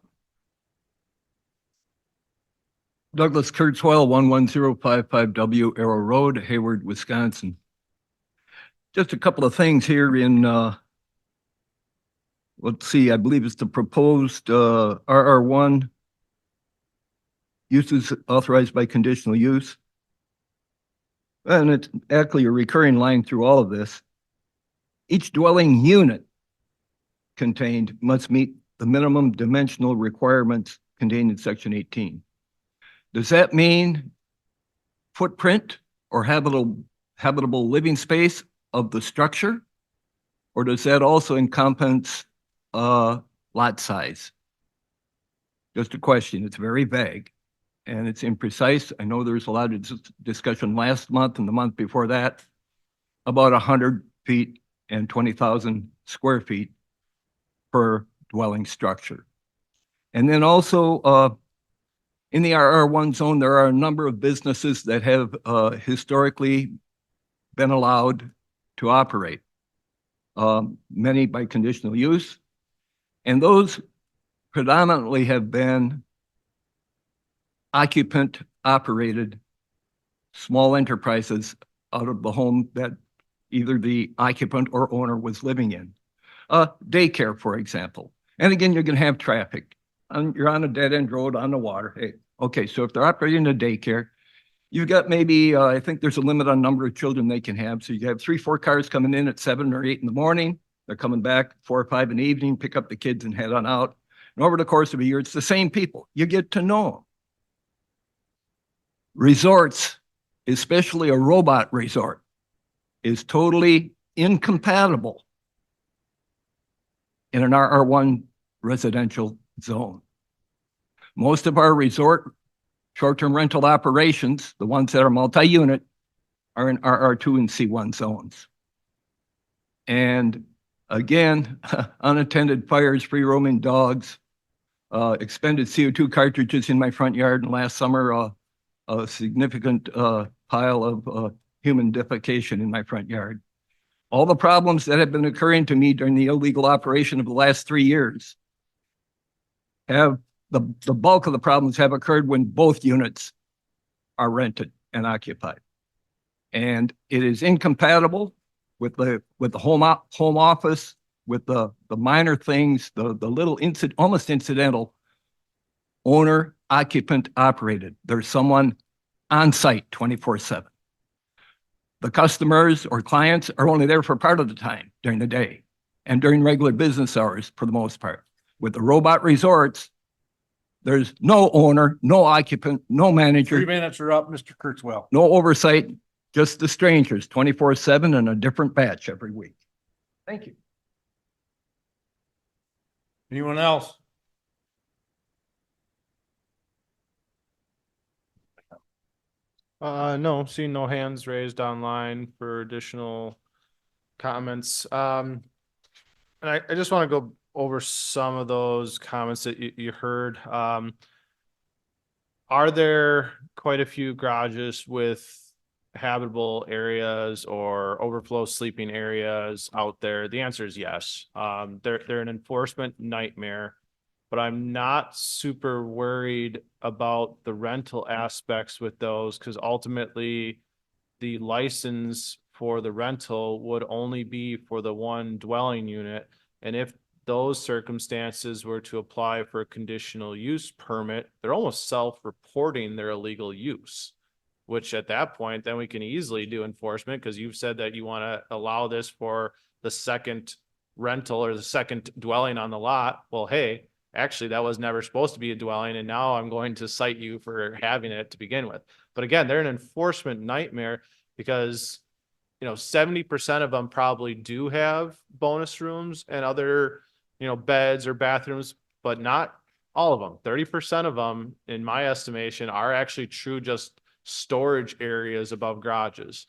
Douglas Kurzweil, 11055W Arrow Road, Hayward, Wisconsin. Just a couple of things here in, let's see, I believe it's the proposed RR1 uses authorized by conditional use. And it's actually a recurring line through all of this. Each dwelling unit contained must meet the minimum dimensional requirements contained in section 18. Does that mean footprint or habitable living space of the structure? Or does that also encompass lot size? Just a question. It's very vague and it's imprecise. I know there's a lot of discussion last month and the month before that about 100 feet and 20,000 square feet per dwelling structure. And then also in the RR1 zone, there are a number of businesses that have historically been allowed to operate, many by conditional use. And those predominantly have been occupant operated small enterprises out of the home that either the occupant or owner was living in. Daycare, for example. And again, you're going to have traffic. You're on a dead end road on the water. Hey, okay, so if they're operating a daycare, you've got maybe, I think there's a limit on number of children they can have. So you have 3, 4 cars coming in at 7 or 8 in the morning. They're coming back 4 or 5 in the evening, pick up the kids and head on out. And over the course of a year, it's the same people. You get to know them. Resorts, especially a robot resort, is totally incompatible in an RR1 residential zone. Most of our resort short-term rental operations, the ones that are multi-unit, are in RR2 and C1 zones. And again, unattended fires, free roaming dogs, expended CO2 cartridges in my front yard, and last summer, a significant pile of human defecation in my front yard. All the problems that have been occurring to me during the illegal operation of the last 3 years have the bulk of the problems have occurred when both units are rented and occupied. And it is incompatible with the home office, with the minor things, the little almost incidental owner, occupant, operated. There's someone on site 24/7. The customers or clients are only there for part of the time during the day and during regular business hours for the most part. With the robot resorts, there's no owner, no occupant, no manager. 3 minutes are up, Mr. Kurzweil. No oversight, just the strangers, 24/7 and a different batch every week. Thank you. Anyone else? No, seeing no hands raised online for additional comments. And I just want to go over some of those comments that you heard. Are there quite a few garages with habitable areas or overflow sleeping areas out there? The answer is yes. They're an enforcement nightmare, but I'm not super worried about the rental aspects with those because ultimately the license for the rental would only be for the one dwelling unit. And if those circumstances were to apply for a conditional use permit, they're almost self-reporting their illegal use, which at that point, then we can easily do enforcement because you've said that you want to allow this for the second rental or the second dwelling on the lot. Well, hey, actually, that was never supposed to be a dwelling, and now I'm going to cite you for having it to begin with. But again, they're an enforcement nightmare because, 70% of them probably do have bonus rooms and other, beds or bathrooms, but not all of them. 30% of them, in my estimation, are actually true just storage areas above garages.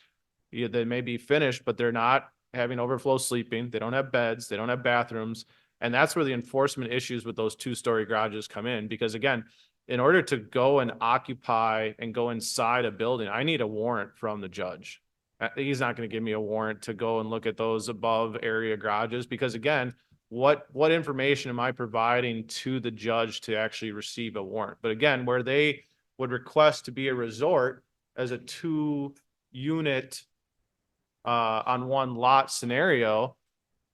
Yeah, they may be finished, but they're not having overflow sleeping. They don't have beds. They don't have bathrooms. And that's where the enforcement issues with those two-story garages come in. Because again, in order to go and occupy and go inside a building, I need a warrant from the judge. He's not going to give me a warrant to go and look at those above area garages because again, what information am I providing to the judge to actually receive a warrant? But again, where they would request to be a resort as a 2-unit on one lot scenario,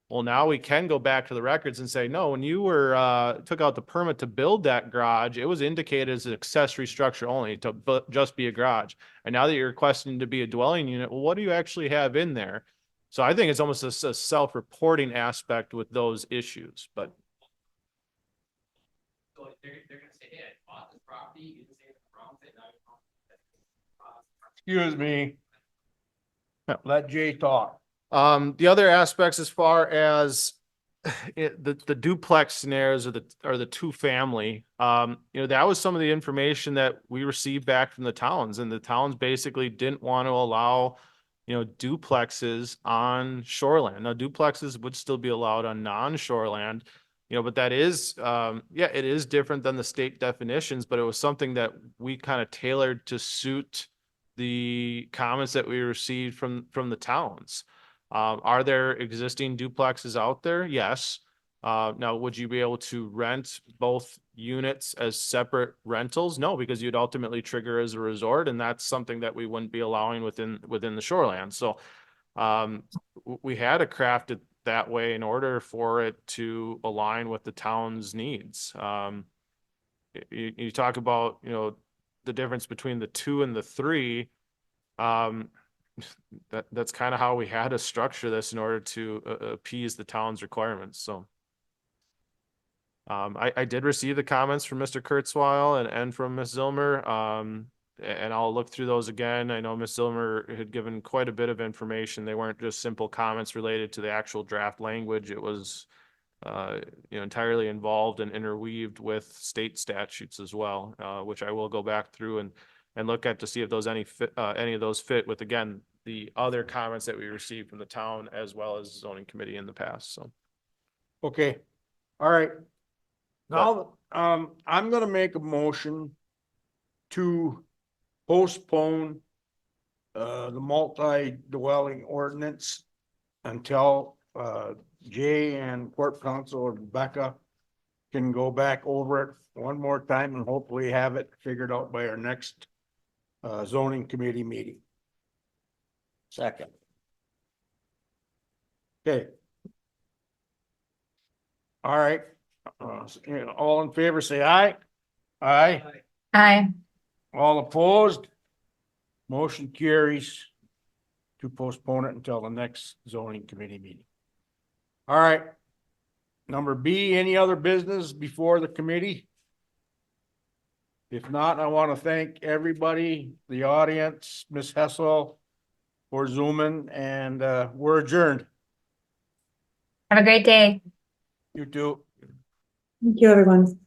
well, now we can go back to the records and say, no, when you were took out the permit to build that garage, it was indicated as an accessory structure only to just be a garage. And now that you're requesting to be a dwelling unit, well, what do you actually have in there? So I think it's almost a self-reporting aspect with those issues, but. So they're gonna say, hey, I bought this property, you didn't say the wrong thing. Excuse me. Let Jay talk. The other aspects as far as the duplex scenarios or the two family, that was some of the information that we received back from the towns, and the towns basically didn't want to allow, duplexes on shoreland. Now duplexes would still be allowed on non-shoreland, but that is, it is different than the state definitions, but it was something that we kind of tailored to suit the comments that we received from the towns. Are there existing duplexes out there? Yes. Now, would you be able to rent both units as separate rentals? No, because you'd ultimately trigger as a resort, and that's something that we wouldn't be allowing within the shoreline. So we had to craft it that way in order for it to align with the town's needs. You talk about, the difference between the 2 and the 3. That's kind of how we had to structure this in order to appease the town's requirements. So I did receive the comments from Mr. Kurzweil and from Ms. Zilmer, and I'll look through those again. I know Ms. Zilmer had given quite a bit of information. They weren't just simple comments related to the actual draft language. It was entirely involved and interweaved with state statutes as well, which I will go back through and look at to see if any of those fit with, again, the other comments that we received from the town as well as zoning committee in the past. So. Okay. All right. Now, I'm gonna make a motion to postpone the multi-dwelling ordinance until Jay and Court Counsel or Rebecca can go back over it one more time and hopefully have it figured out by our next zoning committee meeting. Second. Okay. All right. All in favor, say aye. Aye. Aye. All opposed? Motion carries to postpone it until the next zoning committee meeting. All right. Number B, any other business before the committee? If not, I want to thank everybody, the audience, Ms. Hessel, for zooming, and we're adjourned. Have a great day. You too. Thank you, everyone.